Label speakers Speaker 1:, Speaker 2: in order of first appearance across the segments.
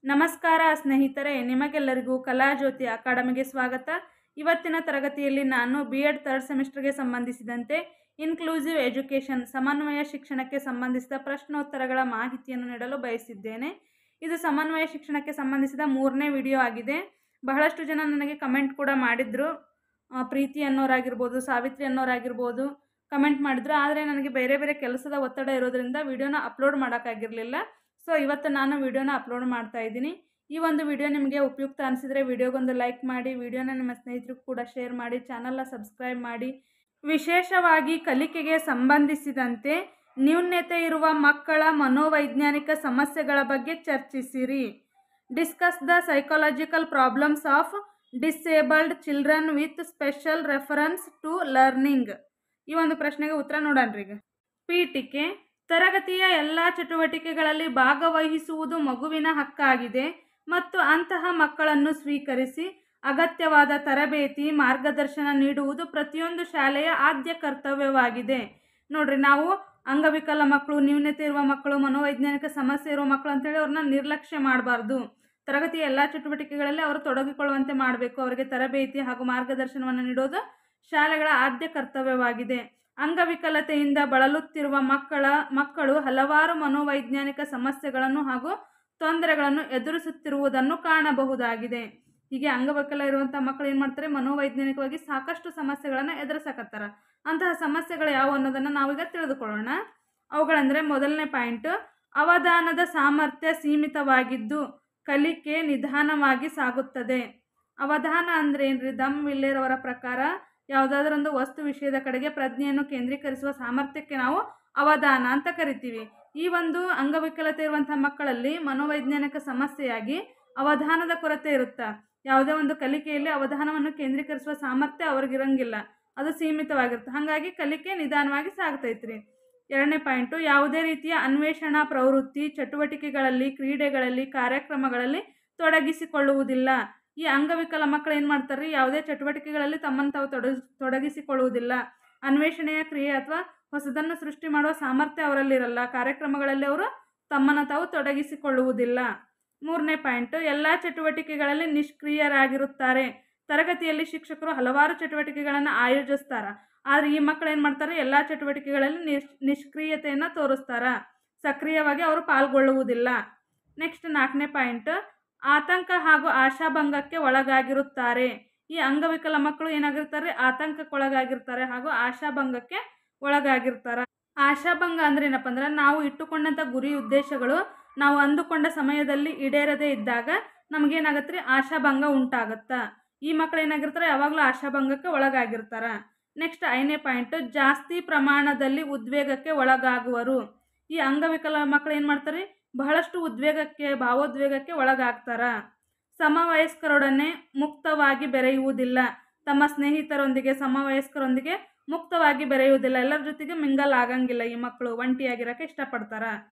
Speaker 1: ನಮಸ್ಕಾರ ಸ್ನೇಹಿತರೆ, ನಿಮಗೆಲ್ಲರಿಗೂ ಕಲಾಜ್ಯೋತಿ ಅಕಾಡೆಮಿಗೆ ಸ್ವಾಗತ. ಇವತ್ತಿನ ತರಗತಿಯಲ್ಲಿ ನಾನು B.Ed 3rd ಸೆಮಿಸ್ಟರ್ಗೆ ಸಂಬಂಧಿಸಿದಂತೆ ಇನ್ಕ್ಲೂಸಿವ್ ಎಜುಕೇಷನ್ ಸಮನ್ವಯ ಶಿಕ್ಷಣಕ್ಕೆ ಸಂಬಂಧಿಸಿದ ಪ್ರಶ್ನೋತ್ತರಗಳ ಮಾಹಿತಿಯನ್ನು ನೀಡಲು ಬಯಸಿದ್ದೇನೆ. ಇದು ಸಮನ್ವಯ ಶಿಕ್ಷಣಕ್ಕೆ ಸಂಬಂಧಿಸಿದ 3ನೇ ವಿಡಿಯೋ ಆಗಿದೆ. ಬಹಳಷ್ಟು ಜನ ನನಗೆ ಕಮೆಂಟ್ ಕೂಡ ಮಾಡಿದ್ರು. ಪ್ರೀತಿ ಅನ್ನೋರಾಗಿರ್ಬೋದು, ಸಾವಿತ್ರಿ ಅನ್ನೋರಾಗಿರ್ಬೋದು ಕಮೆಂಟ್ ಮಾಡಿದ್ರು. ಆದರೆ ನನಗೆ ಬೇರೆ ಬೇರೆ ಕೆಲಸದ ಒತ್ತಡ ಇರೋದ್ರಿಂದ ವಿಡಿಯೋನ ಅಪ್ಲೋಡ್ ಮಾಡೋಕ್ಕಾಗಿರಲಿಲ್ಲ. ಸೊ ಇವತ್ತು ನಾನು ವಿಡಿಯೋನ ಅಪ್ಲೋಡ್ ಮಾಡ್ತಾ ಇದ್ದೀನಿ. ಈ ಒಂದು ವಿಡಿಯೋ ನಿಮಗೆ ಉಪಯುಕ್ತ ಅನಿಸಿದರೆ ವಿಡಿಯೋಗೊಂದು ಲೈಕ್ ಮಾಡಿ, ವಿಡಿಯೋನ ನಿಮ್ಮ ಸ್ನೇಹಿತರಿಗೂ ಕೂಡ ಶೇರ್ ಮಾಡಿ, ಚಾನಲ್ನ ಸಬ್ಸ್ಕ್ರೈಬ್ ಮಾಡಿ. ವಿಶೇಷವಾಗಿ ಕಲಿಕೆಗೆ ಸಂಬಂಧಿಸಿದಂತೆ ನ್ಯೂನತೆ ಇರುವ ಮಕ್ಕಳ ಮನೋವೈಜ್ಞಾನಿಕ ಸಮಸ್ಯೆಗಳ ಬಗ್ಗೆ ಚರ್ಚಿಸಿರಿ. Discuss the psychological problems of disabled children with special reference to learning. ಈ ಒಂದು ಪ್ರಶ್ನೆಗೆ ಉತ್ತರ ನೋಡೋಣ್ರಿ. ಈಗ ಪೀಠಿಕೆ: ತರಗತಿಯ ಎಲ್ಲ ಚಟುವಟಿಕೆಗಳಲ್ಲಿ ಭಾಗವಹಿಸುವುದು ಮಗುವಿನ ಹಕ್ಕಾಗಿದೆ ಮತ್ತು ಅಂತಹ ಮಕ್ಕಳನ್ನು ಸ್ವೀಕರಿಸಿ ಅಗತ್ಯವಾದ ತರಬೇತಿ ಮಾರ್ಗದರ್ಶನ ನೀಡುವುದು ಪ್ರತಿಯೊಂದು ಶಾಲೆಯ ಆದ್ಯ ಕರ್ತವ್ಯವಾಗಿದೆ. ನೋಡ್ರಿ, ನಾವು ಅಂಗವಿಕಲ ಮಕ್ಕಳು, ನ್ಯೂನತೆ ಇರುವ ಮಕ್ಕಳು, ಮನೋವೈಜ್ಞಾನಿಕ ಸಮಸ್ಯೆ ಇರುವ ಮಕ್ಕಳು ಅಂತೇಳಿ ಅವ್ರನ್ನ ನಿರ್ಲಕ್ಷ್ಯ ಮಾಡಬಾರ್ದು. ತರಗತಿಯ ಎಲ್ಲ ಚಟುವಟಿಕೆಗಳಲ್ಲಿ ಅವರು ತೊಡಗಿಕೊಳ್ಳುವಂತೆ ಮಾಡಬೇಕು. ಅವರಿಗೆ ತರಬೇತಿ ಹಾಗೂ ಮಾರ್ಗದರ್ಶನವನ್ನು ನೀಡೋದು ಶಾಲೆಗಳ ಆದ್ಯ ಕರ್ತವ್ಯವಾಗಿದೆ. ಅಂಗವಿಕಲತೆಯಿಂದ ಬಳಲುತ್ತಿರುವ ಮಕ್ಕಳು ಹಲವಾರು ಮನೋವೈಜ್ಞಾನಿಕ ಸಮಸ್ಯೆಗಳನ್ನು ಹಾಗೂ ತೊಂದರೆಗಳನ್ನು ಎದುರಿಸುತ್ತಿರುವುದನ್ನು ಕಾಣಬಹುದಾಗಿದೆ. ಹೀಗೆ ಅಂಗವಿಕಲ ಇರುವಂಥ ಮಕ್ಕಳು ಏನು ಮಾಡ್ತಾರೆ, ಮನೋವೈಜ್ಞಾನಿಕವಾಗಿ ಸಾಕಷ್ಟು ಸಮಸ್ಯೆಗಳನ್ನು ಎದುರಿಸಕತ್ತಾರ. ಅಂತಹ ಸಮಸ್ಯೆಗಳು ಯಾವುವು ಅನ್ನೋದನ್ನು ನಾವೀಗ ತಿಳಿದುಕೊಳ್ಳೋಣ. ಅವುಗಳಂದರೆ, ಮೊದಲನೇ ಪಾಯಿಂಟ್, ಅವಧಾನದ ಸಾಮರ್ಥ್ಯ ಸೀಮಿತವಾಗಿದ್ದು ಕಲಿಕೆ ನಿಧಾನವಾಗಿ ಸಾಗುತ್ತದೆ. ಅವಧಾನ ಅಂದರೆ ಏನ್ರಿ? ದಮ್ ವಿಲ್ಲೇರ್ ಅವರ ಪ್ರಕಾರ ಯಾವುದಾದ್ರೊಂದು ವಸ್ತು ವಿಷಯದ ಕಡೆಗೆ ಪ್ರಜ್ಞೆಯನ್ನು ಕೇಂದ್ರೀಕರಿಸುವ ಸಾಮರ್ಥ್ಯಕ್ಕೆ ನಾವು ಅವಧಾನ ಅಂತ ಕರಿತೀವಿ. ಈ ಒಂದು ಅಂಗವಿಕಲತೆ ಇರುವಂತಹ ಮಕ್ಕಳಲ್ಲಿ ಮನೋವೈಜ್ಞಾನಿಕ ಸಮಸ್ಯೆಯಾಗಿ ಅವಧಾನದ ಕೊರತೆ ಇರುತ್ತೆ. ಯಾವುದೇ ಒಂದು ಕಲಿಕೆಯಲ್ಲಿ ಅವಧಾನವನ್ನು ಕೇಂದ್ರೀಕರಿಸುವ ಸಾಮರ್ಥ್ಯ ಅವ್ರಿಗಿರಂಗಿಲ್ಲ, ಅದು ಸೀಮಿತವಾಗಿರುತ್ತೆ. ಹಾಗಾಗಿ ಕಲಿಕೆ ನಿಧಾನವಾಗಿ ಸಾಗ್ತೈತ್ರಿ. ಎರಡನೇ ಪಾಯಿಂಟು, ಯಾವುದೇ ರೀತಿಯ ಅನ್ವೇಷಣಾ ಪ್ರವೃತ್ತಿ ಚಟುವಟಿಕೆಗಳಲ್ಲಿ, ಕ್ರೀಡೆಗಳಲ್ಲಿ, ಕಾರ್ಯಕ್ರಮಗಳಲ್ಲಿ ತೊಡಗಿಸಿಕೊಳ್ಳುವುದಿಲ್ಲ. ಈ ಅಂಗವಿಕಲ ಮಕ್ಕಳು ಏನು ಮಾಡ್ತಾರೆ, ಯಾವುದೇ ಚಟುವಟಿಕೆಗಳಲ್ಲಿ ತಮ್ಮನ್ನು ತಾವು ತೊಡಗಿಸಿಕೊಳ್ಳುವುದಿಲ್ಲ. ಅನ್ವೇಷಣೆಯ ಕ್ರಿಯೆ ಅಥವಾ ಹೊಸದನ್ನು ಸೃಷ್ಟಿ ಮಾಡುವ ಸಾಮರ್ಥ್ಯ ಅವರಲ್ಲಿರಲ್ಲ. ಕಾರ್ಯಕ್ರಮಗಳಲ್ಲಿ ಅವರು ತಮ್ಮನ್ನು ತಾವು ತೊಡಗಿಸಿಕೊಳ್ಳುವುದಿಲ್ಲ. ಮೂರನೇ ಪಾಯಿಂಟು, ಎಲ್ಲ ಚಟುವಟಿಕೆಗಳಲ್ಲಿ ನಿಷ್ಕ್ರಿಯರಾಗಿರುತ್ತಾರೆ. ತರಗತಿಯಲ್ಲಿ ಶಿಕ್ಷಕರು ಹಲವಾರು ಚಟುವಟಿಕೆಗಳನ್ನು ಆಯೋಜಿಸ್ತಾರೆ, ಆದರೆ ಈ ಮಕ್ಕಳು ಏನು ಮಾಡ್ತಾರೆ, ಎಲ್ಲ ಚಟುವಟಿಕೆಗಳಲ್ಲಿ ನಿಷ್ಕ್ರಿಯತೆಯನ್ನು ತೋರಿಸ್ತಾರ. ಸಕ್ರಿಯವಾಗಿ ಅವರು ಪಾಲ್ಗೊಳ್ಳುವುದಿಲ್ಲ. ನೆಕ್ಸ್ಟ್ ನಾಲ್ಕನೇ ಪಾಯಿಂಟ್, ಆತಂಕ ಹಾಗೂ ಆಶಾಭಂಗಕ್ಕೆ ಒಳಗಾಗಿರುತ್ತಾರೆ. ಈ ಅಂಗವಿಕಲ ಮಕ್ಕಳು ಏನಾಗಿರ್ತಾರೆ, ಆತಂಕಕ್ಕೊಳಗಾಗಿರ್ತಾರೆ ಹಾಗೂ ಆಶಾಭಂಗಕ್ಕೆ ಒಳಗಾಗಿರ್ತಾರೆ. ಆಶಾಭಂಗ ಅಂದ್ರೆ ಏನಪ್ಪ ಅಂದ್ರೆ, ನಾವು ಇಟ್ಟುಕೊಂಡಂಥ ಗುರಿ ಉದ್ದೇಶಗಳು ನಾವು ಅಂದುಕೊಂಡ ಸಮಯದಲ್ಲಿ ಈಡೇರದೇ ಇದ್ದಾಗ ನಮಗೇನಾಗತ್ತೆ, ಆಶಾಭಂಗ ಉಂಟಾಗತ್ತಾ. ಈ ಮಕ್ಕಳು ಏನಾಗಿರ್ತಾರೆ, ಯಾವಾಗಲೂ ಆಶಾಭಂಗಕ್ಕೆ ಒಳಗಾಗಿರ್ತಾರ. ನೆಕ್ಸ್ಟ್ ಐದನೇ ಪಾಯಿಂಟ್, ಜಾಸ್ತಿ ಪ್ರಮಾಣದಲ್ಲಿ ಉದ್ವೇಗಕ್ಕೆ ಒಳಗಾಗುವರು. ಈ ಅಂಗವಿಕಲ ಮಕ್ಕಳು ಏನು ಮಾಡ್ತಾರೆ, ಬಹಳಷ್ಟು ಉದ್ವೇಗಕ್ಕೆ, ಭಾವೋದ್ವೇಗಕ್ಕೆ ಒಳಗಾಗ್ತಾರ. ಸಮವಯಸ್ಕರೊಡನೆ ಮುಕ್ತವಾಗಿ ಬೆರೆಯುವುದಿಲ್ಲ. ತಮ್ಮ ಸ್ನೇಹಿತರೊಂದಿಗೆ, ಸಮವಯಸ್ಕರೊಂದಿಗೆ ಮುಕ್ತವಾಗಿ ಬೆರೆಯುವುದಿಲ್ಲ. ಎಲ್ಲರ ಜೊತೆಗೆ ಮಿಂಗಲ್ ಆಗಂಗಿಲ್ಲ. ಈ ಮಕ್ಕಳು ಒಂಟಿಯಾಗಿರೋಕ್ಕೆ ಇಷ್ಟಪಡ್ತಾರ.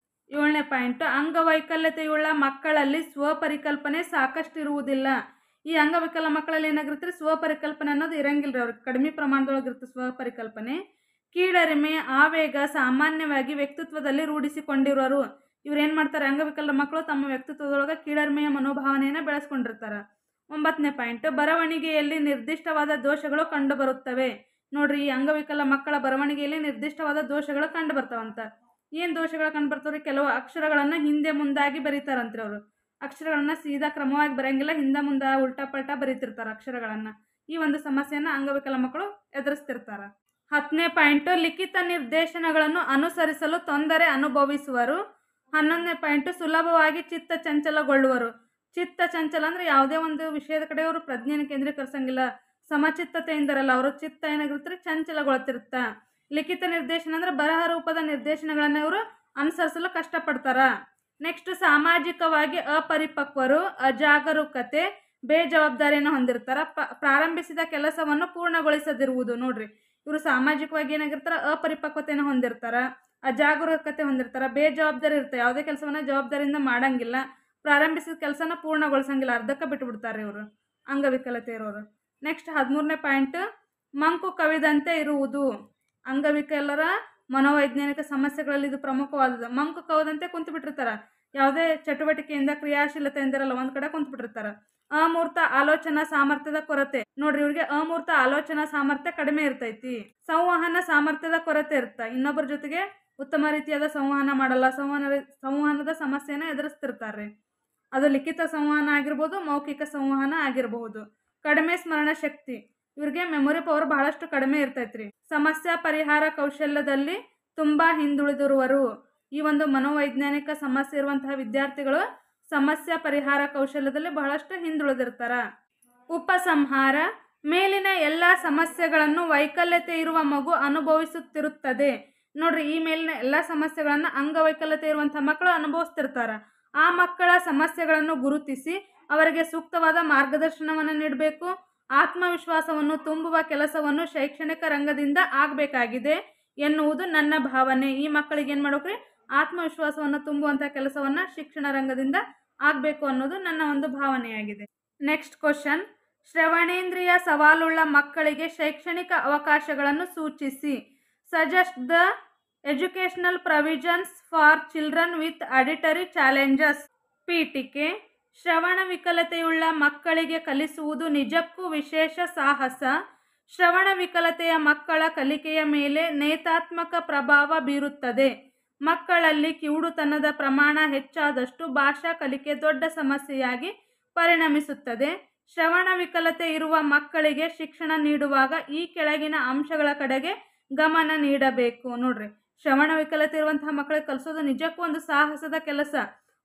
Speaker 1: ಏಳನೇ ಪಾಯಿಂಟ್, ಅಂಗವೈಕಲ್ಯತೆಯುಳ್ಳ ಮಕ್ಕಳಲ್ಲಿ ಸ್ವಪರಿಕಲ್ಪನೆ ಸಾಕಷ್ಟು ಇರುವುದಿಲ್ಲ. ಈ ಅಂಗವಿಕಲ ಮಕ್ಕಳಲ್ಲಿ ಏನಾಗಿರ್ತಾರೆ, ಸ್ವಪರಿಕಲ್ಪನೆ ಅನ್ನೋದು ಇರಂಗಿಲ್ಲ. ಅವ್ರಿಗೆ ಕಡಿಮೆ ಪ್ರಮಾಣದೊಳಗಿರುತ್ತೆ ಸ್ವಪರಿಕಲ್ಪನೆ. ಕೀಳರಿಮೆ, ಆವೇಗ ಸಾಮಾನ್ಯವಾಗಿ ವ್ಯಕ್ತಿತ್ವದಲ್ಲಿ ರೂಢಿಸಿಕೊಂಡಿರೋರು. ಇವ್ರು ಏನು ಮಾಡ್ತಾರೆ, ಅಂಗವಿಕಲ ಮಕ್ಕಳು ತಮ್ಮ ವ್ಯಕ್ತಿತ್ವದೊಳಗೆ ಕೀಳರಿಮೆಯ ಮನೋಭಾವನೆಯನ್ನು ಬೆಳೆಸ್ಕೊಂಡಿರ್ತಾರೆ. 9ನೇ ಪಾಯಿಂಟ್, ಬರವಣಿಗೆಯಲ್ಲಿ ನಿರ್ದಿಷ್ಟವಾದ ದೋಷಗಳು ಕಂಡುಬರುತ್ತವೆ. ನೋಡ್ರಿ, ಈ ಅಂಗವಿಕಲ ಮಕ್ಕಳ ಬರವಣಿಗೆಯಲ್ಲಿ ನಿರ್ದಿಷ್ಟವಾದ ದೋಷಗಳು ಕಂಡು ಬರ್ತಾವಂತ. ಏನು ದೋಷಗಳು ಕಂಡು ಬರ್ತಾವ್ರಿ? ಕೆಲವು ಅಕ್ಷರಗಳನ್ನು ಹಿಂದೆ ಮುಂದಾಗಿ ಬರೀತಾರಂತ್ರಿ. ಅವರು ಅಕ್ಷರಗಳನ್ನು ಸೀದಾ ಕ್ರಮವಾಗಿ ಬರೆಯಂಗಿಲ್ಲ, ಹಿಂದೆ ಮುಂದೆ ಉಲ್ಟಾ ಪಲ್ಟಾ ಬರೀತಿರ್ತಾರೆ ಅಕ್ಷರಗಳನ್ನು. ಈ ಒಂದು ಸಮಸ್ಯೆಯನ್ನು ಅಂಗವಿಕಲ ಮಕ್ಕಳು ಎದುರಿಸ್ತಿರ್ತಾರ. 10ನೇ ಪಾಯಿಂಟ್, ಲಿಖಿತ ನಿರ್ದೇಶನಗಳನ್ನು ಅನುಸರಿಸಲು ತೊಂದರೆ ಅನುಭವಿಸುವರು. 11ನೇ ಪಾಯಿಂಟ್, ಸುಲಭವಾಗಿ ಚಿತ್ತ ಚಂಚಲಗೊಳ್ಳುವರು. ಚಿತ್ತ ಚಂಚಲ ಅಂದರೆ ಯಾವುದೇ ಒಂದು ವಿಷಯದ ಕಡೆ ಅವರು ಪ್ರಜ್ಞೆಯನ್ನು ಕೇಂದ್ರೀಕರಿಸಂಗಿಲ್ಲ, ಸಮಚಿತ್ತತೆಯಿಂದರಲ್ಲ, ಅವರು ಚಿತ್ತ ಏನಾಗಿರ್ತಾರೆ, ಚಂಚಲಗೊಳ್ತಿರುತ್ತ. ಲಿಖಿತ ನಿರ್ದೇಶನ ಅಂದರೆ ಬರಹ ರೂಪದ ನಿರ್ದೇಶನಗಳನ್ನು ಇವರು ಅನುಸರಿಸಲು ಕಷ್ಟಪಡ್ತಾರ. ನೆಕ್ಸ್ಟ್, ಸಾಮಾಜಿಕವಾಗಿ ಅಪರಿಪಕ್ವರು, ಅಜಾಗರೂಕತೆ, ಬೇಜವಾಬ್ದಾರಿಯನ್ನು ಹೊಂದಿರ್ತಾರ. ಪ್ರಾರಂಭಿಸಿದ ಕೆಲಸವನ್ನು ಪೂರ್ಣಗೊಳಿಸದಿರುವುದು. ನೋಡ್ರಿ, ಇವರು ಸಾಮಾಜಿಕವಾಗಿ ಏನಾಗಿರ್ತಾರ, ಅಪರಿಪಕ್ವತೆಯನ್ನು ಹೊಂದಿರ್ತಾರ, ಅಜಾಗರೂಕತೆ ಹೊಂದಿರ್ತಾರೆ, ಬೇಜವಾಬ್ದಾರಿ ಇರ್ತಾರೆ. ಯಾವುದೇ ಕೆಲಸವನ್ನು ಜವಾಬ್ದಾರಿಯಿಂದ ಮಾಡಂಗಿಲ್ಲ, ಪ್ರಾರಂಭಿಸಿದ ಕೆಲಸನ ಪೂರ್ಣಗೊಳಿಸಂಗಿಲ್ಲ, ಅರ್ಧಕ್ಕೆ ಬಿಟ್ಟುಬಿಡ್ತಾರೆ ಇವರು ಅಂಗವಿಕಲತೆ ಇರೋರು. ನೆಕ್ಸ್ಟ್ 13ನೇ ಪಾಯಿಂಟ್, ಮಂಕು ಕವಿದಂತೆ ಇರುವುದು. ಅಂಗವಿಕಲರ ಮನೋವೈಜ್ಞಾನಿಕ ಸಮಸ್ಯೆಗಳಲ್ಲಿ ಇದು ಪ್ರಮುಖವಾದದ್ದು. ಮಂಕು ಕವಿದಂತೆ ಕುಂತು ಬಿಟ್ಟಿರ್ತಾರೆ. ಯಾವುದೇ ಚಟುವಟಿಕೆಯಿಂದ ಕ್ರಿಯಾಶೀಲತೆಯಿಂದಿರಲ್ಲ, ಒಂದು ಕಡೆ ಕುಂತ್ಬಿಟ್ಟಿರ್ತಾರೆ. ಅಮೂರ್ತ ಆಲೋಚನಾ ಸಾಮರ್ಥ್ಯದ ಕೊರತೆ. ನೋಡ್ರಿ, ಇವ್ರಿಗೆ ಅಮೂರ್ತ ಆಲೋಚನಾ ಸಾಮರ್ಥ್ಯ ಕಡಿಮೆ ಇರ್ತೈತಿ. ಸಂವಹನ ಸಾಮರ್ಥ್ಯದ ಕೊರತೆ ಇರುತ್ತೆ. ಇನ್ನೊಬ್ಬರ ಜೊತೆಗೆ ಉತ್ತಮ ರೀತಿಯಾದ ಸಂವಹನ ಮಾಡಲ್ಲ. ಸಂವಹನದ ಸಮಸ್ಯೆನ ಎದುರಿಸ್ತಿರ್ತಾರೆ. ಅದು ಲಿಖಿತ ಸಂವಹನ ಆಗಿರ್ಬೋದು, ಮೌಖಿಕ ಸಂವಹನ ಆಗಿರಬಹುದು. ಕಡಿಮೆ ಸ್ಮರಣ ಶಕ್ತಿ. ಇವ್ರಿಗೆ ಮೆಮೊರಿ ಪವರ್ ಬಹಳಷ್ಟು ಕಡಿಮೆ ಇರ್ತೈತ್ರಿ. ಸಮಸ್ಯಾ ಪರಿಹಾರ ಕೌಶಲ್ಯದಲ್ಲಿ ತುಂಬಾ ಹಿಂದುಳಿದಿರುವರು. ಈ ಒಂದು ಮನೋವೈಜ್ಞಾನಿಕ ಸಮಸ್ಯೆ ಇರುವಂತಹ ವಿದ್ಯಾರ್ಥಿಗಳು ಸಮಸ್ಯಾ ಪರಿಹಾರ ಕೌಶಲ್ಯದಲ್ಲಿ ಬಹಳಷ್ಟು ಹಿಂದುಳಿದಿರ್ತಾರ. ಉಪಸಂಹಾರ. ಮೇಲಿನ ಎಲ್ಲ ಸಮಸ್ಯೆಗಳನ್ನು ವೈಕಲ್ಯತೆ ಇರುವ ಮಗು ಅನುಭವಿಸುತ್ತಿರುತ್ತದೆ. ನೋಡ್ರಿ, ಈ ಮೇಲಿನ ಎಲ್ಲ ಸಮಸ್ಯೆಗಳನ್ನು ಅಂಗವೈಕಲ್ಯತೆ ಇರುವಂತಹ ಮಕ್ಕಳು ಅನುಭವಿಸ್ತಿರ್ತಾರ. ಆ ಮಕ್ಕಳ ಸಮಸ್ಯೆಗಳನ್ನು ಗುರುತಿಸಿ ಅವರಿಗೆ ಸೂಕ್ತವಾದ ಮಾರ್ಗದರ್ಶನವನ್ನು ನೀಡಬೇಕು. ಆತ್ಮವಿಶ್ವಾಸವನ್ನು ತುಂಬುವ ಕೆಲಸವನ್ನು ಶೈಕ್ಷಣಿಕ ರಂಗದಿಂದ ಆಗಬೇಕಾಗಿದೆ ಎನ್ನುವುದು ನನ್ನ ಭಾವನೆ. ಈ ಮಕ್ಕಳಿಗೆ ಏನು ಮಾಡ್ಬೇಕ್ರಿ, ಆತ್ಮವಿಶ್ವಾಸವನ್ನು ತುಂಬುವಂಥ ಕೆಲಸವನ್ನು ಶಿಕ್ಷಣ ರಂಗದಿಂದ ಆಗಬೇಕು ಅನ್ನೋದು ನನ್ನ ಒಂದು ಭಾವನೆಯಾಗಿದೆ. Next question. ಶ್ರವಣೇಂದ್ರಿಯ ಸವಾಲುಳ್ಳ ಮಕ್ಕಳಿಗೆ ಶೈಕ್ಷಣಿಕ ಅವಕಾಶಗಳನ್ನು ಸೂಚಿಸಿ. Suggest the educational provisions for children with auditory challenges. ಪೀಠಿಕೆ. ಶ್ರವಣ ವಿಕಲತೆಯುಳ್ಳ ಮಕ್ಕಳಿಗೆ ಕಲಿಸುವುದು ನಿಜಕ್ಕೂ ವಿಶೇಷ ಸಾಹಸ. ಶ್ರವಣ ವಿಕಲತೆಯ ಮಕ್ಕಳ ಕಲಿಕೆಯ ಮೇಲೆ ನೇತಾತ್ಮಕ ಪ್ರಭಾವ ಬೀರುತ್ತದೆ. ಮಕ್ಕಳಲ್ಲಿ ಕಿವುಡುತನದ ಪ್ರಮಾಣ ಹೆಚ್ಚಾದಷ್ಟು ಭಾಷಾ ಕಲಿಕೆ ದೊಡ್ಡ ಸಮಸ್ಯೆಯಾಗಿ ಪರಿಣಮಿಸುತ್ತದೆ. ಶ್ರವಣ ವಿಕಲತೆ ಇರುವ ಮಕ್ಕಳಿಗೆ ಶಿಕ್ಷಣ ನೀಡುವಾಗ ಈ ಕೆಳಗಿನ ಅಂಶಗಳ ಕಡೆಗೆ ಗಮನ ನೀಡಬೇಕು. ನೋಡ್ರಿ, ಶ್ರವಣ ವಿಕಲತೆ ಇರುವಂತಹ ಮಕ್ಕಳಿಗೆ ಕಲಿಸೋದು ನಿಜಕ್ಕೂ ಒಂದು ಸಾಹಸದ ಕೆಲಸ.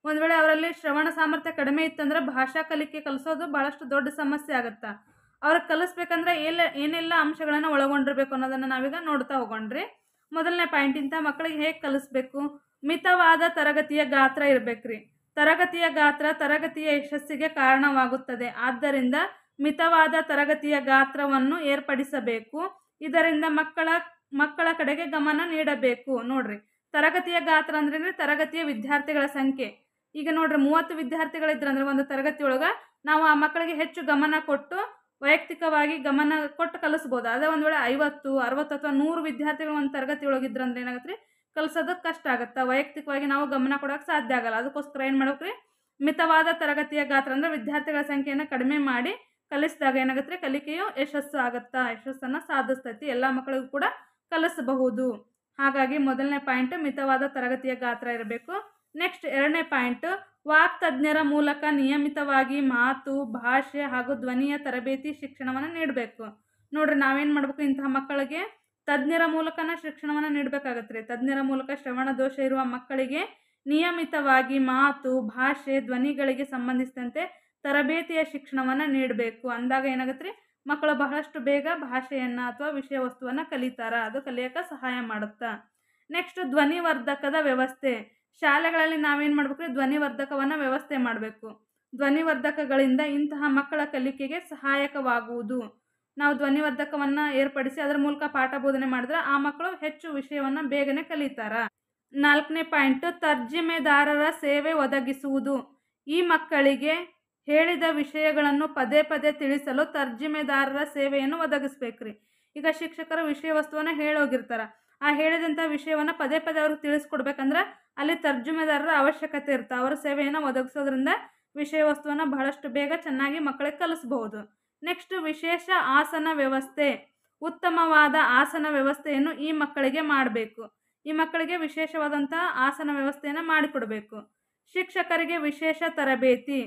Speaker 1: ಒಂದು ವೇಳೆ ಅವರಲ್ಲಿ ಶ್ರವಣ ಸಾಮರ್ಥ್ಯ ಕಡಿಮೆ ಇತ್ತಂದ್ರೆ ಭಾಷಾ ಕಲಿಕೆ ಕಲಿಸೋದು ಬಹಳಷ್ಟು ದೊಡ್ಡ ಸಮಸ್ಯೆ ಆಗುತ್ತೆ. ಅವ್ರಿಗೆ ಕಲಿಸ್ಬೇಕಂದ್ರೆ ಏನೆಲ್ಲ ಅಂಶಗಳನ್ನು ಒಳಗೊಂಡಿರ್ಬೇಕು ಅನ್ನೋದನ್ನು ನಾವೀಗ ನೋಡ್ತಾ ಹೋಗೋಣ್ರಿ. ಮೊದಲನೇ ಪಾಯಿಂಟ್, ಇಂಥ ಮಕ್ಕಳಿಗೆ ಹೇಗೆ ಕಲಿಸ್ಬೇಕು? ಮಿತವಾದ ತರಗತಿಯ ಗಾತ್ರ ಇರಬೇಕ್ರಿ. ತರಗತಿಯ ಗಾತ್ರ ತರಗತಿಯ ಯಶಸ್ಸಿಗೆ ಕಾರಣವಾಗುತ್ತದೆ. ಆದ್ದರಿಂದ ಮಿತವಾದ ತರಗತಿಯ ಗಾತ್ರವನ್ನು ಏರ್ಪಡಿಸಬೇಕು. ಇದರಿಂದ ಮಕ್ಕಳ ಕಡೆಗೆ ಗಮನ ನೀಡಬೇಕು. ನೋಡ್ರಿ, ತರಗತಿಯ ಗಾತ್ರ ಅಂದ್ರೆ ತರಗತಿಯ ವಿದ್ಯಾರ್ಥಿಗಳ ಸಂಖ್ಯೆ. ಈಗ ನೋಡ್ರಿ, 30 ವಿದ್ಯಾರ್ಥಿಗಳಿದ್ರಂದ್ರೆ ಒಂದು ತರಗತಿಯೊಳಗೆ ನಾವು ಆ ಮಕ್ಕಳಿಗೆ ಹೆಚ್ಚು ಗಮನ ಕೊಟ್ಟು ವೈಯಕ್ತಿಕವಾಗಿ ಗಮನ ಕೊಟ್ಟು ಕಲಿಸ್ಬೋದು. ಅದೇ ಒಂದು ವೇಳೆ 50, 60 ಅಥವಾ 100 ವಿದ್ಯಾರ್ಥಿಗಳು ಒಂದು ತರಗತಿ ಒಳಗಿದ್ರಂದ್ರೆ ಏನಾಗತ್ತೆ ರೀ, ಕಲಿಸೋದಕ್ಕೆ ಕಷ್ಟ ಆಗುತ್ತೆ. ವೈಯಕ್ತಿಕವಾಗಿ ನಾವು ಗಮನ ಕೊಡೋಕೆ ಸಾಧ್ಯ ಆಗಲ್ಲ. ಅದಕ್ಕೋಸ್ಕರ ಏನು ಮಾಡ್ಬೇಕ್ರಿ, ಮಿತವಾದ ತರಗತಿಯ ಗಾತ್ರ ಅಂದರೆ ವಿದ್ಯಾರ್ಥಿಗಳ ಸಂಖ್ಯೆಯನ್ನು ಕಡಿಮೆ ಮಾಡಿ ಕಲಿಸಿದಾಗ ಏನಾಗುತ್ತೆ ರೀ, ಕಲಿಕೆಯು ಯಶಸ್ಸನ್ನು ಸಾಧಿಸ್ತೈತಿ. ಎಲ್ಲ ಮಕ್ಕಳಿಗೂ ಕೂಡ ಕಲಿಸಬಹುದು. ಹಾಗಾಗಿ ಮೊದಲನೇ ಪಾಯಿಂಟ್ ಮಿತವಾದ ತರಗತಿಯ ಗಾತ್ರ ಇರಬೇಕು. ನೆಕ್ಸ್ಟ್ ಎರಡನೇ ಪಾಯಿಂಟ್, ವಾಕ್ತಜ್ಞರ ಮೂಲಕ ನಿಯಮಿತವಾಗಿ ಮಾತು, ಭಾಷೆ ಹಾಗೂ ಧ್ವನಿಯ ತರಬೇತಿ ಶಿಕ್ಷಣವನ್ನು ನೀಡಬೇಕು. ನೋಡ್ರಿ, ನಾವೇನು ಮಾಡಬೇಕು, ಇಂತಹ ಮಕ್ಕಳಿಗೆ ತಜ್ಞರ ಮೂಲಕನ ಶಿಕ್ಷಣವನ್ನು ನೀಡಬೇಕಾಗತ್ತೆ ರೀ. ತಜ್ಞರ ಮೂಲಕ ಶ್ರವಣ ದೋಷ ಇರುವ ಮಕ್ಕಳಿಗೆ ನಿಯಮಿತವಾಗಿ ಮಾತು, ಭಾಷೆ, ಧ್ವನಿಗಳಿಗೆ ಸಂಬಂಧಿಸಿದಂತೆ ತರಬೇತಿಯ ಶಿಕ್ಷಣವನ್ನು ನೀಡಬೇಕು. ಅಂದಾಗ ಏನಾಗುತ್ತೆ ರೀ, ಮಕ್ಕಳು ಬಹಳಷ್ಟು ಬೇಗ ಭಾಷೆಯನ್ನು ಅಥವಾ ವಿಷಯ ವಸ್ತುವನ್ನು ಕಲಿತಾರ. ಅದು ಕಲಿಯೋಕೆ ಸಹಾಯ ಮಾಡುತ್ತಾ. ನೆಕ್ಸ್ಟ್, ಧ್ವನಿವರ್ಧಕದ ವ್ಯವಸ್ಥೆ. ಶಾಲೆಗಳಲ್ಲಿ ನಾವೇನು ಮಾಡ್ಬೇಕು, ಧ್ವನಿವರ್ಧಕವನ್ನು ವ್ಯವಸ್ಥೆ ಮಾಡಬೇಕು. ಧ್ವನಿವರ್ಧಕಗಳಿಂದ ಇಂತಹ ಮಕ್ಕಳ ಕಲಿಕೆಗೆ ಸಹಾಯಕವಾಗುವುದು. ನಾವು ಧ್ವನಿವರ್ಧಕವನ್ನು ಏರ್ಪಡಿಸಿ ಅದರ ಮೂಲಕ ಪಾಠ ಬೋಧನೆ ಮಾಡಿದ್ರೆ ಆ ಮಕ್ಕಳು ಹೆಚ್ಚು ವಿಷಯವನ್ನು ಬೇಗನೆ ಕಲಿತಾರ. ನಾಲ್ಕನೇ ಪಾಯಿಂಟ್, ತರ್ಜಿಮೆದಾರರ ಸೇವೆ ಒದಗಿಸುವುದು. ಈ ಮಕ್ಕಳಿಗೆ ಹೇಳಿದ ವಿಷಯಗಳನ್ನು ಪದೇ ಪದೇ ತಿಳಿಸಲು ತರ್ಜಿಮೆದಾರರ ಸೇವೆಯನ್ನು ಒದಗಿಸ್ಬೇಕ್ರಿ. ಈಗ ಶಿಕ್ಷಕರು ವಿಷಯ ವಸ್ತುವನ್ನು ಹೇಳೋಗಿರ್ತಾರ. ಆ ಹೇಳಿದಂಥ ವಿಷಯವನ್ನು ಪದೇ ಪದೇ ಅವ್ರಿಗೆ ತಿಳಿಸ್ಕೊಡ್ಬೇಕಂದ್ರೆ ಅಲ್ಲಿ ತರ್ಜುಮೆದಾರರ ಅವಶ್ಯಕತೆ ಇರುತ್ತೆ. ಅವರ ಸೇವೆಯನ್ನು ಒದಗಿಸೋದ್ರಿಂದ ವಿಷಯ ವಸ್ತುವನ್ನು ಬಹಳಷ್ಟು ಬೇಗ ಚೆನ್ನಾಗಿ ಮಕ್ಕಳಿಗೆ ಕಲಿಸಬಹುದು. ನೆಕ್ಸ್ಟ್, ವಿಶೇಷ ಆಸನ ವ್ಯವಸ್ಥೆ. ಉತ್ತಮವಾದ ಆಸನ ವ್ಯವಸ್ಥೆಯನ್ನು ಈ ಮಕ್ಕಳಿಗೆ ಮಾಡಬೇಕು. ಈ ಮಕ್ಕಳಿಗೆ ವಿಶೇಷವಾದಂಥ ಆಸನ ವ್ಯವಸ್ಥೆಯನ್ನು ಮಾಡಿಕೊಡಬೇಕು. ಶಿಕ್ಷಕರಿಗೆ ವಿಶೇಷ ತರಬೇತಿ.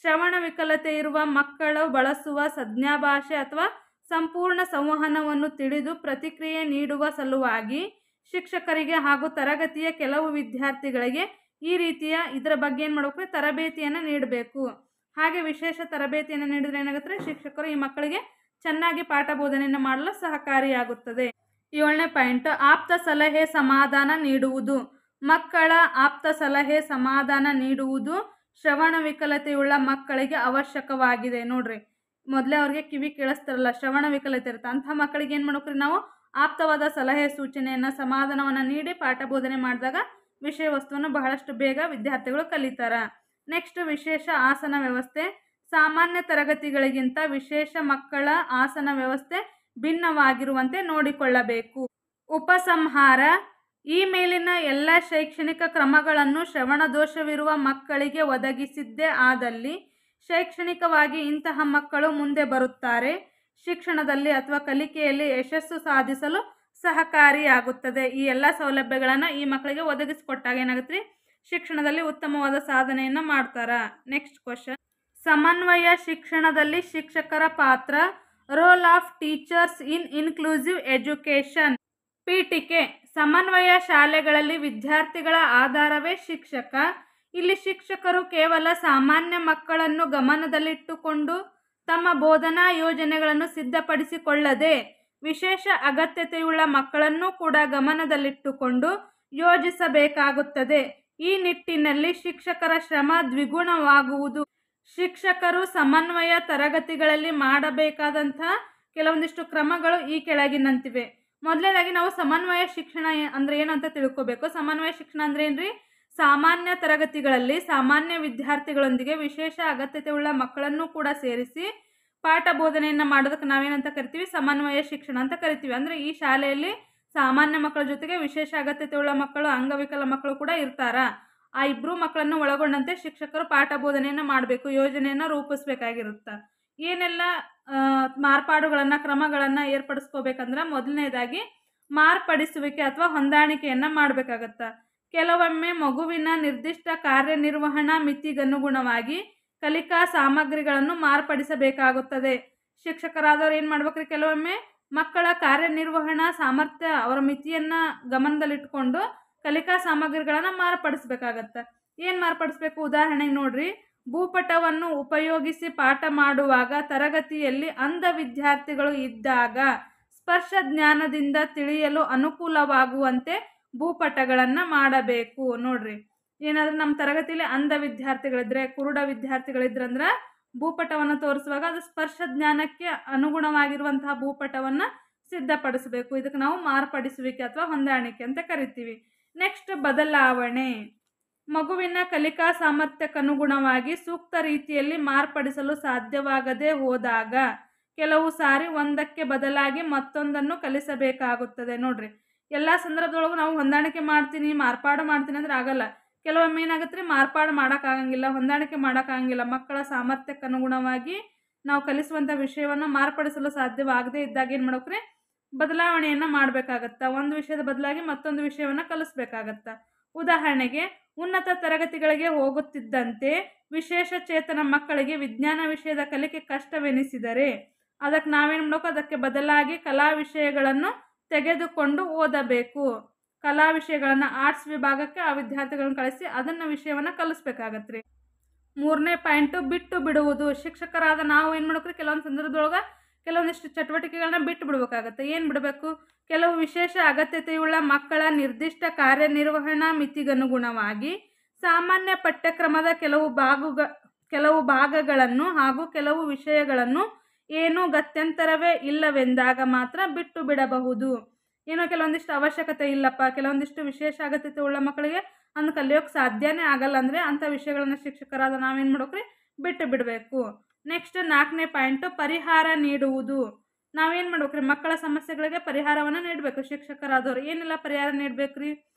Speaker 1: ಶ್ರವಣ ವಿಕಲತೆ ಇರುವ ಮಕ್ಕಳು ಬಳಸುವ ಸಂಜ್ಞಾಭಾಷೆ ಅಥವಾ ಸಂಪೂರ್ಣ ಸಂವಹನವನ್ನು ತಿಳಿದು ಪ್ರತಿಕ್ರಿಯೆ ನೀಡುವ ಸಲುವಾಗಿ ಶಿಕ್ಷಕರಿಗೆ ಹಾಗೂ ತರಗತಿಯ ಕೆಲವು ವಿದ್ಯಾರ್ಥಿಗಳಿಗೆ ಈ ರೀತಿಯ ಇದರ ಬಗ್ಗೆ ಏನು ಮಾಡಬೇಕು, ತರಬೇತಿಯನ್ನು ನೀಡಬೇಕು. ಹಾಗೆ ವಿಶೇಷ ತರಬೇತಿಯನ್ನು ನೀಡಿದ್ರೆ ಏನಾಗುತ್ತೆ, ಶಿಕ್ಷಕರು ಈ ಮಕ್ಕಳಿಗೆ ಚೆನ್ನಾಗಿ ಪಾಠ ಬೋಧನೆಯನ್ನು ಮಾಡಲು ಸಹಕಾರಿಯಾಗುತ್ತದೆ. 7ನೇ ಪಾಯಿಂಟ್, ಆಪ್ತ ಸಲಹೆ ಸಮಾಧಾನ ನೀಡುವುದು. ಮಕ್ಕಳ ಆಪ್ತ ಸಲಹೆ ಸಮಾಧಾನ ನೀಡುವುದು ಶ್ರವಣ ವಿಕಲತೆಯುಳ್ಳ ಮಕ್ಕಳಿಗೆ ಅವಶ್ಯಕವಾಗಿದೆ. ನೋಡ್ರಿ, ಮೊದಲೇ ಅವ್ರಿಗೆ ಕಿವಿ ಕೇಳಿಸ್ತಾರಲ್ಲ, ಶ್ರವಣ ವಿಕಲತೆ ಇರುತ್ತೆ, ಅಂಥ ಮಕ್ಕಳಿಗೆ ಏನು ಮಾಡ್ಬೇಕ್ರಿ, ನಾವು ಆಪ್ತವಾದ ಸಲಹೆ ಸೂಚನೆಯನ್ನು ಸಮಾಧಾನವನ್ನು ನೀಡಿ ಪಾಠ ಬೋಧನೆ ಮಾಡಿದಾಗ ವಿಷಯ ವಸ್ತುವನ್ನು ಬಹಳಷ್ಟು ಬೇಗ ವಿದ್ಯಾರ್ಥಿಗಳು ಕಲಿತಾರ. ನೆಕ್ಸ್ಟ್, ವಿಶೇಷ ಆಸನ ವ್ಯವಸ್ಥೆ. ಸಾಮಾನ್ಯ ತರಗತಿಗಳಿಗಿಂತ ವಿಶೇಷ ಮಕ್ಕಳ ಆಸನ ವ್ಯವಸ್ಥೆ ಭಿನ್ನವಾಗಿರುವಂತೆ ನೋಡಿಕೊಳ್ಳಬೇಕು. ಉಪಸಂಹಾರ. ಈ ಮೇಲಿನ ಎಲ್ಲ ಶೈಕ್ಷಣಿಕ ಕ್ರಮಗಳನ್ನು ಶ್ರವಣ ದೋಷವಿರುವ ಮಕ್ಕಳಿಗೆ ಒದಗಿಸಿದ್ದೇ ಆದಲ್ಲಿ ಶೈಕ್ಷಣಿಕವಾಗಿ ಇಂತಹ ಮಕ್ಕಳು ಮುಂದೆ ಬರುತ್ತಾರೆ, ಶಿಕ್ಷಣದಲ್ಲಿ ಅಥವಾ ಕಲಿಕೆಯಲ್ಲಿ ಯಶಸ್ಸು ಸಾಧಿಸಲು ಸಹಕಾರಿಯಾಗುತ್ತದೆ. ಈ ಎಲ್ಲ ಸೌಲಭ್ಯಗಳನ್ನು ಈ ಮಕ್ಕಳಿಗೆ ಒದಗಿಸಿಕೊಟ್ಟಾಗ ಏನಾಗುತ್ತೆ, ಶಿಕ್ಷಣದಲ್ಲಿ ಉತ್ತಮವಾದ ಸಾಧನೆಯನ್ನು ಮಾಡ್ತಾರ. ನೆಕ್ಸ್ಟ್ ಕ್ವಶನ್, ಸಮನ್ವಯ ಶಿಕ್ಷಣದಲ್ಲಿ ಶಿಕ್ಷಕರ ಪಾತ್ರ, role of teachers in inclusive education. ಪೀಠಿಕೆ, ಸಮನ್ವಯ ಶಾಲೆಗಳಲ್ಲಿ ವಿದ್ಯಾರ್ಥಿಗಳ ಆಧಾರವೇ ಶಿಕ್ಷಕ. ಇಲ್ಲಿ ಶಿಕ್ಷಕರು ಕೇವಲ ಸಾಮಾನ್ಯ ಮಕ್ಕಳನ್ನು ಗಮನದಲ್ಲಿಟ್ಟುಕೊಂಡು ತಮ್ಮ ಬೋಧನಾ ಯೋಜನೆಗಳನ್ನು ಸಿದ್ಧಪಡಿಸಿಕೊಳ್ಳದೆ ವಿಶೇಷ ಅಗತ್ಯತೆಯುಳ್ಳ ಮಕ್ಕಳನ್ನು ಕೂಡ ಗಮನದಲ್ಲಿಟ್ಟುಕೊಂಡು ಯೋಜಿಸಬೇಕಾಗುತ್ತದೆ. ಈ ನಿಟ್ಟಿನಲ್ಲಿ ಶಿಕ್ಷಕರ ಶ್ರಮ ದ್ವಿಗುಣವಾಗುವುದು. ಶಿಕ್ಷಕರು ಸಮನ್ವಯ ತರಗತಿಗಳಲ್ಲಿ ಮಾಡಬೇಕಾದಂತಹ ಕೆಲವೊಂದಿಷ್ಟು ಕ್ರಮಗಳು ಈ ಕೆಳಗಿನಂತಿವೆ. ಮೊದಲನೇದಾಗಿ ನಾವು ಸಮನ್ವಯ ಶಿಕ್ಷಣ ಅಂದರೆ ಏನು ಅಂತ ತಿಳ್ಕೋಬೇಕು. ಸಮನ್ವಯ ಶಿಕ್ಷಣ ಅಂದರೆ ಏನ್ರಿ, ಸಾಮಾನ್ಯ ತರಗತಿಗಳಲ್ಲಿ ಸಾಮಾನ್ಯ ವಿದ್ಯಾರ್ಥಿಗಳೊಂದಿಗೆ ವಿಶೇಷ ಅಗತ್ಯತೆ ಉಳ್ಳ ಮಕ್ಕಳನ್ನು ಕೂಡ ಸೇರಿಸಿ ಪಾಠ ಬೋಧನೆಯನ್ನು ಮಾಡೋದಕ್ಕೆ ನಾವೇನಂತ ಕರಿತೀವಿ, ಸಮನ್ವಯ ಶಿಕ್ಷಣ ಅಂತ ಕರಿತೀವಿ. ಅಂದರೆ ಈ ಶಾಲೆಯಲ್ಲಿ ಸಾಮಾನ್ಯ ಮಕ್ಕಳ ಜೊತೆಗೆ ವಿಶೇಷ ಅಗತ್ಯತೆ ಉಳ್ಳ ಮಕ್ಕಳು, ಅಂಗವಿಕಲ ಮಕ್ಕಳು ಕೂಡ ಇರ್ತಾರ. ಆ ಇಬ್ಬರು ಮಕ್ಕಳನ್ನು ಒಳಗೊಂಡಂತೆ ಶಿಕ್ಷಕರು ಪಾಠ ಬೋಧನೆಯನ್ನು ಮಾಡಬೇಕು, ಯೋಜನೆಯನ್ನು ರೂಪಿಸಬೇಕಾಗಿರುತ್ತೆ. ಏನೆಲ್ಲ ಮಾರ್ಪಾಡುಗಳನ್ನು ಕ್ರಮಗಳನ್ನು ಏರ್ಪಡಿಸ್ಕೋಬೇಕಂದ್ರೆ, ಮೊದಲನೇದಾಗಿ ಮಾರ್ಪಡಿಸುವಿಕೆ ಅಥವಾ ಹೊಂದಾಣಿಕೆಯನ್ನು ಮಾಡಬೇಕಾಗತ್ತೆ. ಕೆಲವೊಮ್ಮೆ ಮಗುವಿನ ನಿರ್ದಿಷ್ಟ ಕಾರ್ಯನಿರ್ವಹಣಾ ಮಿತಿಗನುಗುಣವಾಗಿ ಕಲಿಕಾ ಸಾಮಗ್ರಿಗಳನ್ನು ಮಾರ್ಪಡಿಸಬೇಕಾಗುತ್ತದೆ. ಶಿಕ್ಷಕರಾದವರು ಏನು ಮಾಡ್ಬೇಕ್ರಿ, ಕೆಲವೊಮ್ಮೆ ಮಕ್ಕಳ ಕಾರ್ಯನಿರ್ವಹಣಾ ಸಾಮರ್ಥ್ಯ ಅವರ ಮಿತಿಯನ್ನು ಗಮನದಲ್ಲಿಟ್ಕೊಂಡು ಕಲಿಕಾ ಸಾಮಗ್ರಿಗಳನ್ನು ಮಾರ್ಪಡಿಸಬೇಕಾಗತ್ತೆ. ಏನು ಮಾರ್ಪಡಿಸ್ಬೇಕು, ಉದಾಹರಣೆಗೆ ನೋಡ್ರಿ, ಭೂಪಟವನ್ನು ಉಪಯೋಗಿಸಿ ಪಾಠ ಮಾಡುವಾಗ ತರಗತಿಯಲ್ಲಿ ಅಂಧ ವಿದ್ಯಾರ್ಥಿಗಳು ಇದ್ದಾಗ ಸ್ಪರ್ಶ ಜ್ಞಾನದಿಂದ ತಿಳಿಯಲು ಅನುಕೂಲವಾಗುವಂತೆ ಭೂಪಟಗಳನ್ನು ಮಾಡಬೇಕು. ನೋಡ್ರಿ, ಏನಾದರೂ ನಮ್ಮ ತರಗತಿಯಲ್ಲಿ ಅಂಧ ವಿದ್ಯಾರ್ಥಿಗಳಿದ್ರೆ, ಕುರುಡ ವಿದ್ಯಾರ್ಥಿಗಳಿದ್ರಂದ್ರೆ ಭೂಪಟವನ್ನು ತೋರಿಸುವಾಗ ಅದು ಸ್ಪರ್ಶ ಜ್ಞಾನಕ್ಕೆ ಅನುಗುಣವಾಗಿರುವಂತಹ ಭೂಪಟವನ್ನು ಸಿದ್ಧಪಡಿಸಬೇಕು. ಇದಕ್ಕೆ ನಾವು ಮಾರ್ಪಡಿಸುವಿಕೆ ಅಥವಾ ಹೊಂದಾಣಿಕೆ ಅಂತ ಕರಿತೀವಿ. ನೆಕ್ಸ್ಟ್, ಬದಲಾವಣೆ. ಮಗುವಿನ ಕಲಿಕಾ ಸಾಮರ್ಥ್ಯಕ್ಕನುಗುಣವಾಗಿ ಸೂಕ್ತ ರೀತಿಯಲ್ಲಿ ಮಾರ್ಪಡಿಸಲು ಸಾಧ್ಯವಾಗದೆ ಹೋದಾಗ ಕೆಲವು ಸಾರಿ ಒಂದಕ್ಕೆ ಬದಲಾಗಿ ಮತ್ತೊಂದನ್ನು ಕಲಿಸಬೇಕಾಗುತ್ತದೆ. ನೋಡ್ರಿ, ಎಲ್ಲ ಸಂದರ್ಭದೊಳಗೂ ನಾವು ಹೊಂದಾಣಿಕೆ ಮಾಡ್ತೀನಿ, ಮಾರ್ಪಾಡು ಮಾಡ್ತೀನಿ ಅಂದ್ರೆ ಆಗಲ್ಲ. ಕೆಲವೊಮ್ಮೆ ಏನಾಗುತ್ತೆ ರೀ, ಮಾರ್ಪಾಡು ಮಾಡೋಕ್ಕಾಗಂಗಿಲ್ಲ, ಹೊಂದಾಣಿಕೆ ಮಾಡೋಕ್ಕಾಗಂಗಿಲ್ಲ. ಮಕ್ಕಳ ಸಾಮರ್ಥ್ಯಕ್ಕನುಗುಣವಾಗಿ ನಾವು ಕಲಿಸುವಂಥ ವಿಷಯವನ್ನು ಮಾರ್ಪಡಿಸಲು ಸಾಧ್ಯವಾಗದೇ ಇದ್ದಾಗ ಏನು ಮಾಡ್ಬೇಕ್ರಿ, ಬದಲಾವಣೆಯನ್ನು ಮಾಡಬೇಕಾಗತ್ತೆ. ಒಂದು ವಿಷಯದ ಬದಲಾಗಿ ಮತ್ತೊಂದು ವಿಷಯವನ್ನು ಕಲಿಸ್ಬೇಕಾಗತ್ತೆ. ಉದಾಹರಣೆಗೆ, ಉನ್ನತ ತರಗತಿಗಳಿಗೆ ಹೋಗುತ್ತಿದ್ದಂತೆ ವಿಶೇಷ ಚೇತನ ಮಕ್ಕಳಿಗೆ ವಿಜ್ಞಾನ ವಿಷಯದ ಕಲಿಕೆ ಕಷ್ಟವೆನಿಸಿದರೆ ಅದಕ್ಕೆ ನಾವೇನು ಮಾಡಬೇಕು, ಅದಕ್ಕೆ ಬದಲಾಗಿ ಕಲಾ ವಿಷಯಗಳನ್ನು ತೆಗೆದುಕೊಂಡು ಓದಬೇಕು. ಕಲಾ ವಿಷಯಗಳನ್ನು ಆರ್ಟ್ಸ್ ವಿಭಾಗಕ್ಕೆ ಆ ವಿದ್ಯಾರ್ಥಿಗಳನ್ನು ಕಳಿಸಿ ಅದನ್ನು ವಿಷಯವನ್ನು ಕಲಿಸ್ಬೇಕಾಗತ್ತೆ. ಮೂರನೇ ಪಾಯಿಂಟು, ಬಿಟ್ಟು ಬಿಡುವುದು. ಶಿಕ್ಷಕರಾದ ನಾವು ಏನು ಮಾಡ್ಬೇಕ್ರಿ, ಕೆಲವೊಂದು ಸಂದರ್ಭದೊಳಗೆ ಕೆಲವೊಂದಿಷ್ಟು ಚಟುವಟಿಕೆಗಳನ್ನ ಬಿಟ್ಟು ಬಿಡಬೇಕಾಗತ್ತೆ. ಏನು ಬಿಡಬೇಕು, ಕೆಲವು ವಿಶೇಷ ಅಗತ್ಯತೆಯುಳ್ಳ ಮಕ್ಕಳ ನಿರ್ದಿಷ್ಟ ಕಾರ್ಯನಿರ್ವಹಣಾ ಮಿತಿಗನುಗುಣವಾಗಿ ಸಾಮಾನ್ಯ ಪಠ್ಯಕ್ರಮದ ಕೆಲವು ಭಾಗಗಳನ್ನು ಹಾಗೂ ಕೆಲವು ವಿಷಯಗಳನ್ನು ಏನೂ ಗತ್ಯಂತರವೇ ಇಲ್ಲವೆಂದಾಗ ಮಾತ್ರ ಬಿಟ್ಟು ಬಿಡಬಹುದು. ಏನೋ ಕೆಲವೊಂದಿಷ್ಟು ಅವಶ್ಯಕತೆ ಇಲ್ಲಪ್ಪ, ಕೆಲವೊಂದಿಷ್ಟು ವಿಶೇಷ ಅಗತ್ಯತೆ ಉಳ್ಳ ಮಕ್ಕಳಿಗೆ ಅನ್ನು ಕಲಿಯೋಕ್ಕೆ ಸಾಧ್ಯನೇ ಆಗಲ್ಲ ಅಂದರೆ ಅಂಥ ವಿಷಯಗಳನ್ನು ಶಿಕ್ಷಕರಾದ ನಾವೇನು ಮಾಡ್ಬೇಕ್ರಿ, ಬಿಟ್ಟು ಬಿಡಬೇಕು. ನೆಕ್ಸ್ಟ್, ನಾಲ್ಕನೇ ಪಾಯಿಂಟು, ಪರಿಹಾರ ನೀಡುವುದು. ನಾವೇನು ಮಾಡ್ಬೇಕ್ರಿ, ಮಕ್ಕಳ ಸಮಸ್ಯೆಗಳಿಗೆ ಪರಿಹಾರವನ್ನು ನೀಡಬೇಕು. ಶಿಕ್ಷಕರಾದವರು ಏನೆಲ್ಲ ಪರಿಹಾರ ನೀಡಬೇಕ್ರಿ,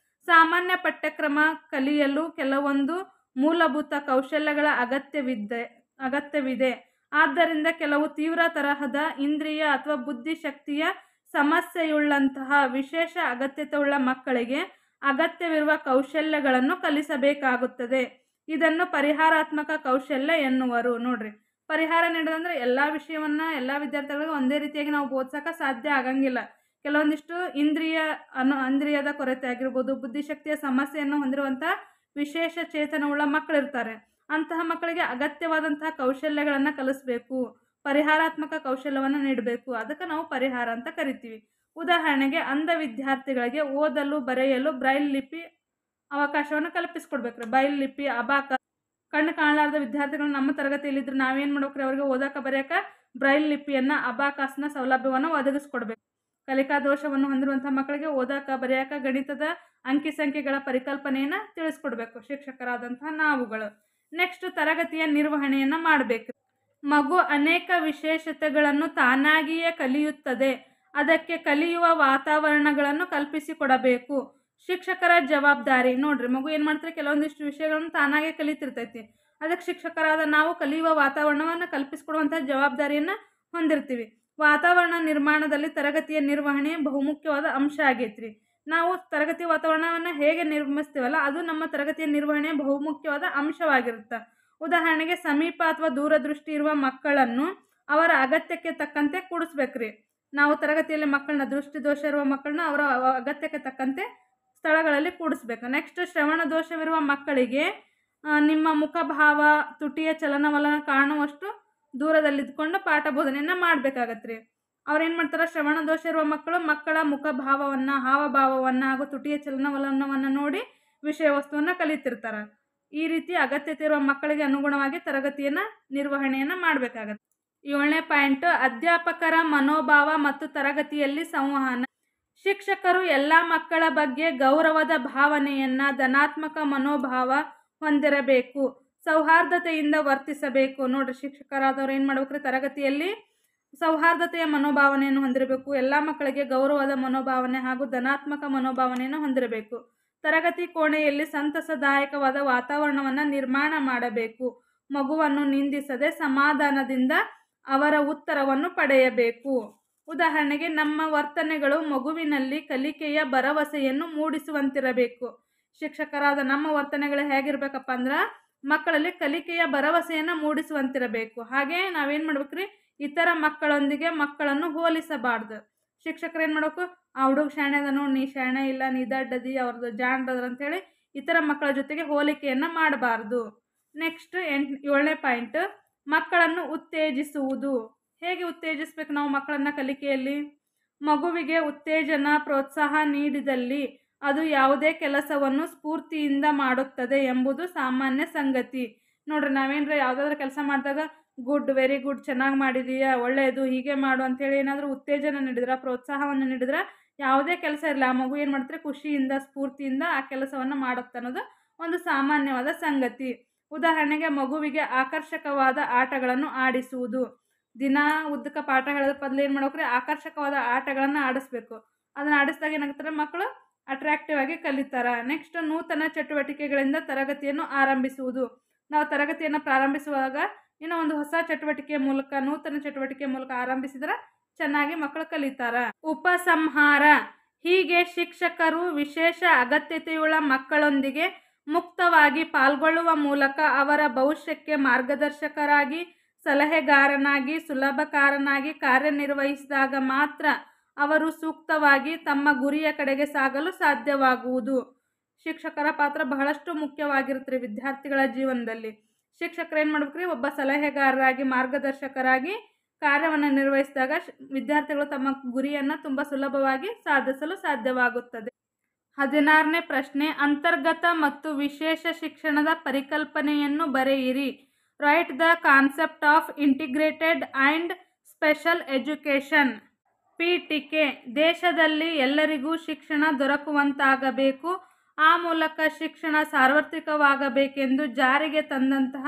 Speaker 1: ಸಾಮಾನ್ಯ ಪಠ್ಯಕ್ರಮ ಕಲಿಯಲು ಕೆಲವೊಂದು ಮೂಲಭೂತ ಕೌಶಲ್ಯಗಳ ಅಗತ್ಯವಿದೆ. ಆದ್ದರಿಂದ ಕೆಲವು ತೀವ್ರ ತರಹದ ಇಂದ್ರಿಯ ಅಥವಾ ಬುದ್ಧಿಶಕ್ತಿಯ ಸಮಸ್ಯೆಯುಳ್ಳಂತಹ ವಿಶೇಷ ಅಗತ್ಯತೆಯುಳ್ಳ ಮಕ್ಕಳಿಗೆ ಅಗತ್ಯವಿರುವ ಕೌಶಲ್ಯಗಳನ್ನು ಕಲಿಸಬೇಕಾಗುತ್ತದೆ. ಇದನ್ನು ಪರಿಹಾರಾತ್ಮಕ ಕೌಶಲ್ಯ ಎನ್ನುವರು. ನೋಡ್ರಿ, ಪರಿಹಾರ ನೀಡೋದಂದ್ರೆ ಎಲ್ಲ ವಿಷಯವನ್ನು ಎಲ್ಲ ವಿದ್ಯಾರ್ಥಿಗಳಿಗೆ ಒಂದೇ ರೀತಿಯಾಗಿ ನಾವು ಬೋಧಿಸೋಕೆ ಸಾಧ್ಯ ಆಗಂಗಿಲ್ಲ. ಕೆಲವೊಂದಿಷ್ಟು ಇಂದ್ರಿಯದ ಕೊರತೆ ಆಗಿರ್ಬೋದು, ಬುದ್ಧಿಶಕ್ತಿಯ ಸಮಸ್ಯೆಯನ್ನು ಹೊಂದಿರುವಂಥ ವಿಶೇಷ ಚೇತನವುಳ್ಳ ಮಕ್ಕಳಿರ್ತಾರೆ. ಅಂತಹ ಮಕ್ಕಳಿಗೆ ಅಗತ್ಯವಾದಂತಹ ಕೌಶಲ್ಯಗಳನ್ನು ಕಲಿಸ್ಬೇಕು, ಪರಿಹಾರಾತ್ಮಕ ಕೌಶಲ್ಯವನ್ನು ನೀಡಬೇಕು. ಅದಕ್ಕೆ ನಾವು ಪರಿಹಾರ ಅಂತ ಕರಿತೀವಿ. ಉದಾಹರಣೆಗೆ, ಅಂಧ ವಿದ್ಯಾರ್ಥಿಗಳಿಗೆ ಓದಲು ಬರೆಯಲು ಬ್ರೈಲ್ ಲಿಪಿ ಅವಕಾಶವನ್ನು ಕಲ್ಪಿಸ್ಕೊಡ್ಬೇಕ್ರಿ. ಬ್ರೈಲ್ ಲಿಪಿ, ಅಬಾಕಸ್. ಕಣ್ಣು ಕಾಣಲಾರದ ವಿದ್ಯಾರ್ಥಿಗಳು ನಮ್ಮ ತರಗತಿಯಲ್ಲಿದ್ದರೆ ನಾವೇನು ಮಾಡ್ಬೇಕ್ರಿ, ಅವರಿಗೆ ಓದಕ್ಕೆ ಬರೆಯೋಕೆ ಬ್ರೈಲ್ ಲಿಪಿಯನ್ನು, ಅಬಾಕಸ್ನ ಸೌಲಭ್ಯವನ್ನು ಒದಗಿಸ್ಕೊಡ್ಬೇಕು. ಕಲಿಕಾ ದೋಷವನ್ನು ಹೊಂದಿರುವಂಥ ಮಕ್ಕಳಿಗೆ ಓದಕ್ಕೆ ಬರೆಯೋಕೆ ಗಣಿತದ ಅಂಕಿ ಸಂಖ್ಯೆಗಳ ಪರಿಕಲ್ಪನೆಯನ್ನು ತಿಳಿಸ್ಕೊಡ್ಬೇಕು ಶಿಕ್ಷಕರಾದಂತಹ ನಾವುಗಳು. ನೆಕ್ಸ್ಟ್, ತರಗತಿಯ ನಿರ್ವಹಣೆಯನ್ನು ಮಾಡಬೇಕು. ಮಗು ಅನೇಕ ವಿಶೇಷತೆಗಳನ್ನು ತಾನಾಗಿಯೇ ಕಲಿಯುತ್ತದೆ. ಅದಕ್ಕೆ ಕಲಿಯುವ ವಾತಾವರಣಗಳನ್ನು ಕಲ್ಪಿಸಿಕೊಡಬೇಕು. ಶಿಕ್ಷಕರ ಜವಾಬ್ದಾರಿ. ನೋಡ್ರಿ, ಮಗು ಏನು ಮಾಡ್ತಾರೆ, ಕೆಲವೊಂದಿಷ್ಟು ವಿಷಯಗಳನ್ನು ತಾನಾಗೆ ಕಲಿತಿರ್ತೈತಿ. ಅದಕ್ಕೆ ಶಿಕ್ಷಕರಾದ ನಾವು ಕಲಿಯುವ ವಾತಾವರಣವನ್ನು ಕಲ್ಪಿಸಿಕೊಡುವಂಥ ಜವಾಬ್ದಾರಿಯನ್ನು ಹೊಂದಿರ್ತೀವಿ. ವಾತಾವರಣ ನಿರ್ಮಾಣದಲ್ಲಿ ತರಗತಿಯ ನಿರ್ವಹಣೆ ಬಹುಮುಖ್ಯವಾದ ಅಂಶ ಆಗೈತ್ರಿ. ನಾವು ತರಗತಿ ವಾತಾವರಣವನ್ನು ಹೇಗೆ ನಿರ್ಮಿಸ್ತೀವಲ್ಲ, ಅದು ನಮ್ಮ ತರಗತಿಯ ನಿರ್ವಹಣೆ ಬಹುಮುಖ್ಯವಾದ ಅಂಶವಾಗಿರುತ್ತೆ. ಉದಾಹರಣೆಗೆ, ಸಮೀಪ ಅಥವಾ ದೂರದೃಷ್ಟಿ ಇರುವ ಮಕ್ಕಳನ್ನು ಅವರ ಅಗತ್ಯಕ್ಕೆ ತಕ್ಕಂತೆ ಕೂಡಿಸ್ಬೇಕ್ರಿ. ನಾವು ತರಗತಿಯಲ್ಲಿ ಮಕ್ಕಳನ್ನ, ದೃಷ್ಟಿ ದೋಷ ಇರುವ ಮಕ್ಕಳನ್ನ ಅವರ ಅಗತ್ಯಕ್ಕೆ ತಕ್ಕಂತೆ ಸ್ಥಳಗಳಲ್ಲಿ ಕೂಡಿಸ್ಬೇಕು. ನೆಕ್ಸ್ಟ್, ಶ್ರವಣ ದೋಷವಿರುವ ಮಕ್ಕಳಿಗೆ ನಿಮ್ಮ ಮುಖಭಾವ, ತುಟಿಯ ಚಲನವಲನ ಕಾಣುವಷ್ಟು ದೂರದಲ್ಲಿದ್ದುಕೊಂಡು ಪಾಠ ಬೋಧನೆಯನ್ನು ಮಾಡಬೇಕಾಗತ್ರಿ. ಅವ್ರೇನು ಮಾಡ್ತಾರೆ, ಶ್ರವಣ ದೋಷ ಇರುವ ಮಕ್ಕಳ ಮುಖಭಾವವನ್ನು, ಹಾವಭಾವವನ್ನು ಹಾಗೂ ತುಟಿಯ ಚಲನವಲನವನ್ನು ನೋಡಿ ವಿಷಯ ವಸ್ತುವನ್ನು ಕಲಿತಿರ್ತಾರೆ. ಈ ರೀತಿ ಅಗತ್ಯತೆ ಇರುವ ಮಕ್ಕಳಿಗೆ ಅನುಗುಣವಾಗಿ ತರಗತಿಯನ್ನು ನಿರ್ವಹಣೆಯನ್ನು ಮಾಡಬೇಕಾಗತ್ತೆ. 7ನೇ ಪಾಯಿಂಟ್, ಅಧ್ಯಾಪಕರ ಮನೋಭಾವ ಮತ್ತು ತರಗತಿಯಲ್ಲಿ ಸಂವಹನ. ಶಿಕ್ಷಕರು ಎಲ್ಲ ಮಕ್ಕಳ ಬಗ್ಗೆ ಗೌರವದ ಭಾವನೆಯನ್ನು, ಧನಾತ್ಮಕ ಮನೋಭಾವ ಹೊಂದಿರಬೇಕು, ಸೌಹಾರ್ದತೆಯಿಂದ ವರ್ತಿಸಬೇಕು. ನೋಡ್ರಿ, ಶಿಕ್ಷಕರಾದವ್ರು ಏನು ಮಾಡ್ಬೇಕ್ರಿ, ತರಗತಿಯಲ್ಲಿ ಸೌಹಾರ್ದತೆಯ ಮನೋಭಾವನೆಯನ್ನು ಹೊಂದಿರಬೇಕು, ಎಲ್ಲ ಮಕ್ಕಳಿಗೆ ಗೌರವದ ಮನೋಭಾವನೆ ಹಾಗೂ ಧನಾತ್ಮಕ ಮನೋಭಾವನೆಯನ್ನು ಹೊಂದಿರಬೇಕು. ತರಗತಿ ಕೋಣೆಯಲ್ಲಿ ಸಂತಸದಾಯಕವಾದ ವಾತಾವರಣವನ್ನು ನಿರ್ಮಾಣ ಮಾಡಬೇಕು. ಮಗುವನ್ನು ನಿಂದಿಸದೆ ಸಮಾಧಾನದಿಂದ ಅವರ ಉತ್ತರವನ್ನು ಪಡೆಯಬೇಕು. ಉದಾಹರಣೆಗೆ, ನಮ್ಮ ವರ್ತನೆಗಳು ಮಗುವಿನಲ್ಲಿ ಕಲಿಕೆಯ ಭರವಸೆಯನ್ನು ಮೂಡಿಸುವಂತಿರಬೇಕು. ಶಿಕ್ಷಕರಾದ ನಮ್ಮ ವರ್ತನೆಗಳು ಹೇಗಿರ್ಬೇಕಪ್ಪ ಅಂದ್ರೆ, ಮಕ್ಕಳಲ್ಲಿ ಕಲಿಕೆಯ ಭರವಸೆಯನ್ನು ಮೂಡಿಸುವಂತಿರಬೇಕು. ಹಾಗೆ ನಾವೇನು ಮಾಡ್ಬೇಕ್ರಿ, ಇತರ ಮಕ್ಕಳೊಂದಿಗೆ ಮಕ್ಕಳನ್ನು ಹೋಲಿಸಬಾರ್ದು. ಶಿಕ್ಷಕರು ಏನು ಮಾಡಬೇಕು, ಆ ಹುಡುಗ ಶಾಣೆ ಅದನು, ನೀ ಶಾಣೆ ಇಲ್ಲ, ನೀ ದಡ್ಡದಿ, ಅವ್ರದ್ದು ಜಾಣರದ್ರ ಅಂಥೇಳಿ ಇತರ ಮಕ್ಕಳ ಜೊತೆಗೆ ಹೋಲಿಕೆಯನ್ನು ಮಾಡಬಾರ್ದು. ನೆಕ್ಸ್ಟ್ 7ನೇ ಪಾಯಿಂಟ್, ಮಕ್ಕಳನ್ನು ಉತ್ತೇಜಿಸುವುದು. ಹೇಗೆ ಉತ್ತೇಜಿಸ್ಬೇಕು ನಾವು ಮಕ್ಕಳನ್ನು ಕಲಿಕೆಯಲ್ಲಿ? ಮಗುವಿಗೆ ಉತ್ತೇಜನ, ಪ್ರೋತ್ಸಾಹ ನೀಡಿದಲ್ಲಿ ಅದು ಯಾವುದೇ ಕೆಲಸವನ್ನು ಸ್ಫೂರ್ತಿಯಿಂದ ಮಾಡುತ್ತದೆ ಎಂಬುದು ಸಾಮಾನ್ಯ ಸಂಗತಿ. ನೋಡ್ರಿ, ನಾವೇನ್ರ ಯಾವುದಾದ್ರೂ ಕೆಲಸ ಮಾಡಿದಾಗ ಗುಡ್, ವೆರಿ ಗುಡ್, ಚೆನ್ನಾಗಿ ಮಾಡಿದೀಯಾ, ಒಳ್ಳೆಯದು, ಹೀಗೆ ಮಾಡು ಅಂತೇಳಿ ಏನಾದರೂ ಉತ್ತೇಜನ ನೀಡಿದ್ರೆ, ಪ್ರೋತ್ಸಾಹವನ್ನು ನೀಡಿದ್ರೆ, ಯಾವುದೇ ಕೆಲಸ ಇರಲಿ, ಆ ಮಗು ಏನು ಮಾಡ್ತಾರೆ, ಖುಷಿಯಿಂದ, ಸ್ಫೂರ್ತಿಯಿಂದ ಆ ಕೆಲಸವನ್ನು ಮಾಡುತ್ತೆ ಅನ್ನೋದು ಒಂದು ಸಾಮಾನ್ಯವಾದ ಸಂಗತಿ. ಉದಾಹರಣೆಗೆ, ಮಗುವಿಗೆ ಆಕರ್ಷಕವಾದ ಆಟಗಳನ್ನು ಆಡಿಸುವುದು. ದಿನ ಉದ್ದಕ ಪಾಠ ಹೇಳೋದ್ರ ಬದಲು ಏನು ಮಾಡ್ಬೇಕ್ರಿ, ಆಕರ್ಷಕವಾದ ಆಟಗಳನ್ನು ಆಡಿಸ್ಬೇಕು. ಅದನ್ನು ಆಡಿಸಿದಾಗ ಏನಾಗ್ತಾರೆ, ಮಕ್ಕಳು ಅಟ್ರಾಕ್ಟಿವ್ ಆಗಿ ಕಲಿತಾರೆ. ನೆಕ್ಸ್ಟ್, ನೂತನ ಚಟುವಟಿಕೆಗಳಿಂದ ತರಗತಿಯನ್ನು ಆರಂಭಿಸುವುದು. ನಾವು ತರಗತಿಯನ್ನು ಪ್ರಾರಂಭಿಸುವಾಗ ಏನೋ ಒಂದು ಹೊಸ ಚಟುವಟಿಕೆಯ ಮೂಲಕ, ನೂತನ ಚಟುವಟಿಕೆ ಮೂಲಕ ಆರಂಭಿಸಿದ್ರೆ ಚೆನ್ನಾಗಿ ಮಕ್ಕಳು ಕಲಿತಾರೆ. ಉಪಸಂಹಾರ. ಹೀಗೆ ಶಿಕ್ಷಕರು ವಿಶೇಷ ಅಗತ್ಯತೆಯುಳ್ಳ ಮಕ್ಕಳೊಂದಿಗೆ ಮುಕ್ತವಾಗಿ ಪಾಲ್ಗೊಳ್ಳುವ ಮೂಲಕ ಅವರ ಭವಿಷ್ಯಕ್ಕೆ ಮಾರ್ಗದರ್ಶಕರಾಗಿ, ಸಲಹೆಗಾರನಾಗಿ, ಸುಲಭಕಾರನಾಗಿ ಕಾರ್ಯನಿರ್ವಹಿಸಿದಾಗ ಮಾತ್ರ ಅವರು ಸೂಕ್ತವಾಗಿ ತಮ್ಮ ಗುರಿಯ ಕಡೆಗೆ ಸಾಗಲು ಸಾಧ್ಯವಾಗುವುದು. ಶಿಕ್ಷಕರ ಪಾತ್ರ ಬಹಳಷ್ಟು ಮುಖ್ಯವಾಗಿರುತ್ತೆ ವಿದ್ಯಾರ್ಥಿಗಳ ಜೀವನದಲ್ಲಿ. ಶಿಕ್ಷಕರು ಏನು ಮಾಡ್ಬೇಕ್ರಿ, ಒಬ್ಬ ಸಲಹೆಗಾರರಾಗಿ, ಮಾರ್ಗದರ್ಶಕರಾಗಿ ಕಾರ್ಯವನ್ನು ನಿರ್ವಹಿಸಿದಾಗ ವಿದ್ಯಾರ್ಥಿಗಳು ತಮ್ಮ ಗುರಿಯನ್ನು ತುಂಬ ಸುಲಭವಾಗಿ ಸಾಧಿಸಲು ಸಾಧ್ಯವಾಗುತ್ತದೆ. 16ನೇ ಪ್ರಶ್ನೆ, ಅಂತರ್ಗತ ಮತ್ತು ವಿಶೇಷ ಶಿಕ್ಷಣದ ಪರಿಕಲ್ಪನೆಯನ್ನು ಬರೆಯಿರಿ. Write the concept of integrated and special education. ಪೀಠಿಕೆ. ದೇಶದಲ್ಲಿ ಎಲ್ಲರಿಗೂ ಶಿಕ್ಷಣ ದೊರಕುವಂತಾಗಬೇಕು, ಆ ಮೂಲಕ ಶಿಕ್ಷಣ ಸಾರ್ವತ್ರಿಕವಾಗಬೇಕೆಂದು ಜಾರಿಗೆ ತಂದಂತಹ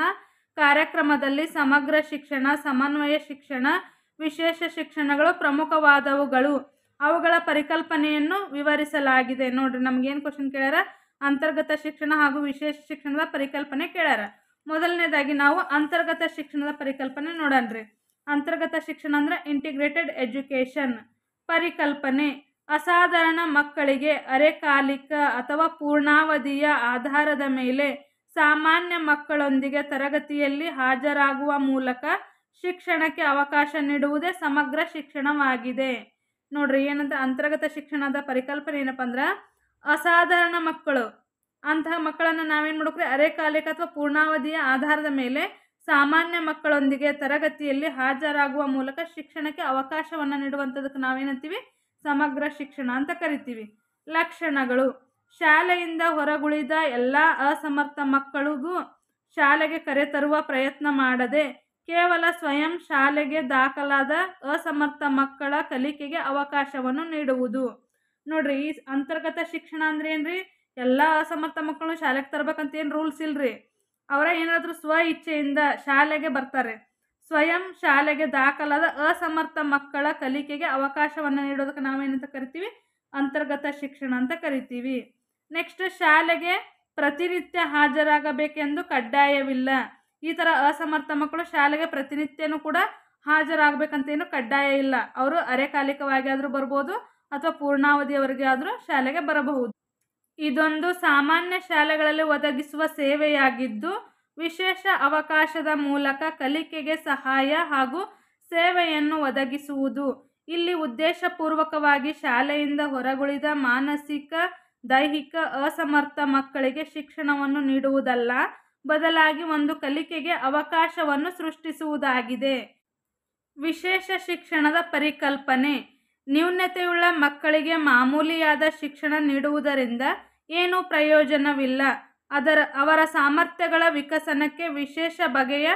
Speaker 1: ಕಾರ್ಯಕ್ರಮದಲ್ಲಿ ಸಮಗ್ರ ಶಿಕ್ಷಣ, ಸಮನ್ವಯ ಶಿಕ್ಷಣ, ವಿಶೇಷ ಶಿಕ್ಷಣಗಳು ಪ್ರಮುಖವಾದವುಗಳು. ಅವುಗಳ ಪರಿಕಲ್ಪನೆಯನ್ನು ವಿವರಿಸಲಾಗಿದೆ. ನೋಡ್ರಿ, ನಮಗೇನು ಕ್ವಶನ್ ಕೇಳ್ಯಾರ, ಅಂತರ್ಗತ ಶಿಕ್ಷಣ ಹಾಗೂ ವಿಶೇಷ ಶಿಕ್ಷಣದ ಪರಿಕಲ್ಪನೆ ಕೇಳ್ಯಾರ. ಮೊದಲನೇದಾಗಿ ನಾವು ಅಂತರ್ಗತ ಶಿಕ್ಷಣದ ಪರಿಕಲ್ಪನೆ ನೋಡನ್ರಿ. ಅಂತರ್ಗತ ಶಿಕ್ಷಣ ಅಂದ್ರೆ ಇಂಟಿಗ್ರೇಟೆಡ್ ಎಜುಕೇಷನ್. ಪರಿಕಲ್ಪನೆ: ಅಸಾಧಾರಣ ಮಕ್ಕಳಿಗೆ ಅರೆಕಾಲಿಕ ಅಥವಾ ಪೂರ್ಣಾವಧಿಯ ಆಧಾರದ ಮೇಲೆ ಸಾಮಾನ್ಯ ಮಕ್ಕಳೊಂದಿಗೆ ತರಗತಿಯಲ್ಲಿ ಹಾಜರಾಗುವ ಮೂಲಕ ಶಿಕ್ಷಣಕ್ಕೆ ಅವಕಾಶ ನೀಡುವುದೇ ಸಮಗ್ರ ಶಿಕ್ಷಣವಾಗಿದೆ. ನೋಡ್ರಿ, ಏನಂತ ಅಂತರ್ಗತ ಶಿಕ್ಷಣದ ಪರಿಕಲ್ಪನೆ ಏನಪ್ಪ ಅಂದ್ರೆ, ಅಸಾಧಾರಣ ಮಕ್ಕಳು, ಅಂತಹ ಮಕ್ಕಳನ್ನು ನಾವೇನು ಮಾಡ್ಬೇಕ್ರಿ, ಅರೆಕಾಲಿಕ ಅಥವಾ ಪೂರ್ಣಾವಧಿಯ ಆಧಾರದ ಮೇಲೆ ಸಾಮಾನ್ಯ ಮಕ್ಕಳೊಂದಿಗೆ ತರಗತಿಯಲ್ಲಿ ಹಾಜರಾಗುವ ಮೂಲಕ ಶಿಕ್ಷಣಕ್ಕೆ ಅವಕಾಶವನ್ನು ನೀಡುವಂಥದಕ್ಕೆ ನಾವೇನಂತೀವಿ, ಸಮಗ್ರ ಶಿಕ್ಷಣ ಅಂತ ಕರಿತೀವಿ. ಲಕ್ಷಣಗಳು: ಶಾಲೆಯಿಂದ ಹೊರಗುಳಿದ ಎಲ್ಲ ಅಸಮರ್ಥ ಮಕ್ಕಳಿಗೂ ಶಾಲೆಗೆ ಕರೆತರುವ ಪ್ರಯತ್ನ ಮಾಡದೆ ಕೇವಲ ಸ್ವಯಂ ಶಾಲೆಗೆ ದಾಖಲಾದ ಅಸಮರ್ಥ ಮಕ್ಕಳ ಕಲಿಕೆಗೆ ಅವಕಾಶವನ್ನು ನೀಡುವುದು. ನೋಡ್ರಿ, ಈ ಅಂತರ್ಗತ ಶಿಕ್ಷಣ ಅಂದ್ರೆ ಏನ್ರಿ, ಎಲ್ಲ ಅಸಮರ್ಥ ಮಕ್ಕಳು ಶಾಲೆಗೆ ತರ್ಬೇಕಂತ ಏನು ರೂಲ್ಸ್ ಇಲ್ರಿ. ಅವರ ಏನಾದರೂ ಸ್ವ ಇಚ್ಛೆಯಿಂದ ಶಾಲೆಗೆ ಬರ್ತಾರೆ. ಸ್ವಯಂ ಶಾಲೆಗೆ ದಾಖಲಾದ ಅಸಮರ್ಥ ಮಕ್ಕಳ ಕಲಿಕೆಗೆ ಅವಕಾಶವನ್ನು ನೀಡೋದಕ್ಕೆ ನಾವೇನಂತ ಕರಿತೀವಿ, ಅಂತರ್ಗತ ಶಿಕ್ಷಣ ಅಂತ ಕರಿತೀವಿ. ನೆಕ್ಸ್ಟ್, ಶಾಲೆಗೆ ಪ್ರತಿನಿತ್ಯ ಹಾಜರಾಗಬೇಕೆಂದು ಕಡ್ಡಾಯವಿಲ್ಲ. ಈ ಥರ ಅಸಮರ್ಥ ಮಕ್ಕಳು ಶಾಲೆಗೆ ಪ್ರತಿನಿತ್ಯನೂ ಕೂಡ ಹಾಜರಾಗಬೇಕಂತೇನು ಕಡ್ಡಾಯ ಇಲ್ಲ. ಅವರು ಅರೆಕಾಲಿಕವಾಗಿ ಆದರೂ ಬರ್ಬೋದು ಅಥವಾ ಪೂರ್ಣಾವಧಿಯವರೆಗೆ ಆದರೂ ಶಾಲೆಗೆ ಬರಬಹುದು. ಇದೊಂದು ಸಾಮಾನ್ಯ ಶಾಲೆಗಳಲ್ಲಿ ಒದಗಿಸುವ ಸೇವೆಯಾಗಿದ್ದು, ವಿಶೇಷ ಅವಕಾಶದ ಮೂಲಕ ಕಲಿಕೆಗೆ ಸಹಾಯ ಹಾಗೂ ಸೇವೆಯನ್ನು ಒದಗಿಸುವುದು. ಇಲ್ಲಿ ಉದ್ದೇಶಪೂರ್ವಕವಾಗಿ ಶಾಲೆಯಿಂದ ಹೊರಗುಳಿದ ಮಾನಸಿಕ, ದೈಹಿಕ ಅಸಮರ್ಥ ಮಕ್ಕಳಿಗೆ ಶಿಕ್ಷಣವನ್ನು ನೀಡುವುದಲ್ಲ, ಬದಲಾಗಿ ಒಂದು ಕಲಿಕೆಗೆ ಅವಕಾಶವನ್ನು ಸೃಷ್ಟಿಸುವುದಾಗಿದೆ. ವಿಶೇಷ ಶಿಕ್ಷಣದ ಪರಿಕಲ್ಪನೆ. ನ್ಯೂನತೆಯುಳ್ಳ ಮಕ್ಕಳಿಗೆ ಮಾಮೂಲಿಯಾದ ಶಿಕ್ಷಣ ನೀಡುವುದರಿಂದ ಏನೂ ಪ್ರಯೋಜನವಿಲ್ಲ. ಅವರ ಸಾಮರ್ಥ್ಯಗಳ ವಿಕಸನಕ್ಕೆ ವಿಶೇಷ ಬಗೆಯ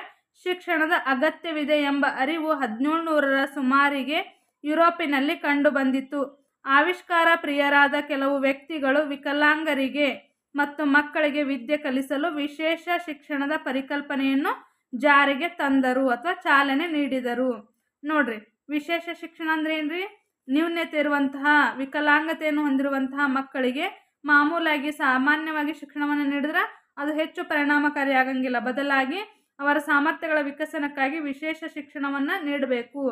Speaker 1: ಶಿಕ್ಷಣದ ಅಗತ್ಯವಿದೆ ಎಂಬ ಅರಿವು 1700ರ ಸುಮಾರಿಗೆ ಯುರೋಪಿನಲ್ಲಿ ಕಂಡುಬಂದಿತು. ಆವಿಷ್ಕಾರ ಪ್ರಿಯರಾದ ಕೆಲವು ವ್ಯಕ್ತಿಗಳು ವಿಕಲಾಂಗರಿಗೆ ಮತ್ತು ಮಕ್ಕಳಿಗೆ ವಿದ್ಯೆ ಕಲಿಸಲು ವಿಶೇಷ ಶಿಕ್ಷಣದ ಪರಿಕಲ್ಪನೆಯನ್ನು ಜಾರಿಗೆ ತಂದರು ಅಥವಾ ಚಾಲನೆ ನೀಡಿದರು. ನೋಡ್ರಿ, ವಿಶೇಷ ಶಿಕ್ಷಣ ಅಂದ್ರೆ ಏನ್ರಿ? ನ್ಯೂನತೆ ಇರುವಂತಹ, ವಿಕಲಾಂಗತೆಯನ್ನು ಹೊಂದಿರುವಂತಹ ಮಕ್ಕಳಿಗೆ ಮಾಮೂಲಾಗಿ ಸಾಮಾನ್ಯವಾಗಿ ಶಿಕ್ಷಣವನ್ನು ನೀಡಿದ್ರೆ ಅದು ಹೆಚ್ಚು ಪರಿಣಾಮಕಾರಿ ಆಗಂಗಿಲ್ಲ. ಬದಲಾಗಿ ಅವರ ಸಾಮರ್ಥ್ಯಗಳ ವಿಕಸನಕ್ಕಾಗಿ ವಿಶೇಷ ಶಿಕ್ಷಣವನ್ನು ನೀಡಬೇಕು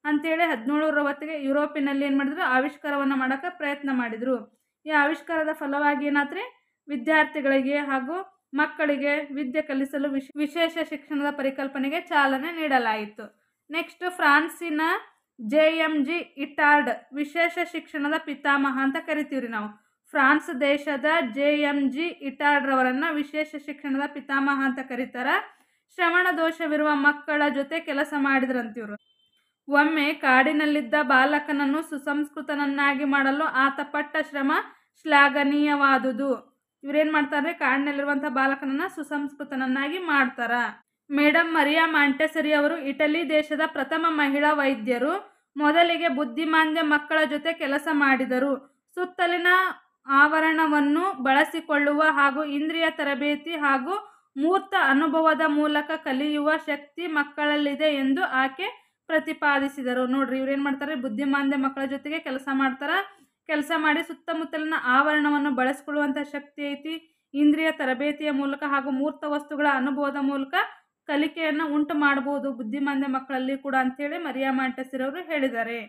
Speaker 1: ಅಂತೇಳಿ 1700ರ ಹೊತ್ತಿಗೆ ಯುರೋಪಿನಲ್ಲಿ ಏನು ಮಾಡಿದ್ರು? ಆವಿಷ್ಕಾರವನ್ನು ಮಾಡೋಕ್ಕೆ ಪ್ರಯತ್ನ ಮಾಡಿದರು. ಈ ಆವಿಷ್ಕಾರದ ಫಲವಾಗಿ ಏನಾತ್ರಿ? ವಿದ್ಯಾರ್ಥಿಗಳಿಗೆ ಹಾಗೂ ಮಕ್ಕಳಿಗೆ ವಿದ್ಯೆ ಕಲಿಸಲು ವಿಶೇಷ ಶಿಕ್ಷಣದ ಪರಿಕಲ್ಪನೆಗೆ ಚಾಲನೆ ನೀಡಲಾಯಿತು. ನೆಕ್ಸ್ಟ್, ಫ್ರಾನ್ಸಿನ JMG ಇಟಾರ್ಡ್ ವಿಶೇಷ ಶಿಕ್ಷಣದ ಪಿತಾಮಹ ಅಂತ ಕರಿತೀವ್ರಿ ನಾವು. ಫ್ರಾನ್ಸ್ ದೇಶದ JMG ಇಟಾರ್ಡ್ ರವರನ್ನ ವಿಶೇಷ ಶಿಕ್ಷಣದ ಪಿತಾಮಹ ಅಂತ ಕರೀತಾರ. ಶ್ರವಣ ದೋಷವಿರುವ ಮಕ್ಕಳ ಜೊತೆ ಕೆಲಸ ಮಾಡಿದ್ರಂತಿವ್ರು. ಒಮ್ಮೆ ಕಾಡಿನಲ್ಲಿದ್ದ ಬಾಲಕನನ್ನು ಸುಸಂಸ್ಕೃತನನ್ನಾಗಿ ಮಾಡಲು ಆತ ಪಟ್ಟ ಶ್ರಮ ಶ್ಲಾಘನೀಯವಾದುದು. ಇವ್ರೇನ್ ಮಾಡ್ತಾರೆ? ಕಾಡಿನಲ್ಲಿರುವಂತಹ ಬಾಲಕನನ್ನ ಸುಸಂಸ್ಕೃತನನ್ನಾಗಿ ಮಾಡ್ತಾರ. ಮೇಡಮ್ ಮರಿಯಾ ಮಾಂಟೆಸರಿ ಅವರು ಇಟಲಿ ದೇಶದ ಪ್ರಥಮ ಮಹಿಳಾ ವೈದ್ಯರು. ಮೊದಲಿಗೆ ಬುದ್ಧಿಮಾಂದ್ಯ ಮಕ್ಕಳ ಜೊತೆ ಕೆಲಸ ಮಾಡಿದರು. ಸುತ್ತಲಿನ ಆವರಣವನ್ನು ಬಳಸಿಕೊಳ್ಳುವ ಹಾಗೂ ಇಂದ್ರಿಯ ತರಬೇತಿ ಹಾಗೂ ಮೂರ್ತ ಅನುಭವದ ಮೂಲಕ ಕಲಿಯುವ ಶಕ್ತಿ ಮಕ್ಕಳಲ್ಲಿದೆ ಎಂದು ಆಕೆ ಪ್ರತಿಪಾದಿಸಿದರು. ನೋಡ್ರಿ, ಇವ್ರೇನ್ ಮಾಡ್ತಾರೆ? ಬುದ್ಧಿಮಾಂದ್ಯ ಮಕ್ಕಳ ಜೊತೆಗೆ ಕೆಲಸ ಮಾಡ್ತಾರ. ಕೆಲಸ ಮಾಡಿ ಸುತ್ತಮುತ್ತಲಿನ ಆವರಣವನ್ನು ಬಳಸಿಕೊಳ್ಳುವಂಥ ಶಕ್ತಿ ಐತಿ. ಇಂದ್ರಿಯ ತರಬೇತಿಯ ಮೂಲಕ ಹಾಗೂ ಮೂರ್ತ ವಸ್ತುಗಳ ಅನುಭವದ ಮೂಲಕ ಕಲಿಕೆಯನ್ನು ಉಂಟು ಮಾಡಬಹುದು ಬುದ್ಧಿಮಾಂದ್ಯ ಮಕ್ಕಳಲ್ಲಿ ಕೂಡ ಅಂತೇಳಿ ಮರಿಯಾ ಮಾಂಟೆಸರಿ ಅವರು ಹೇಳಿದ್ದಾರೆ.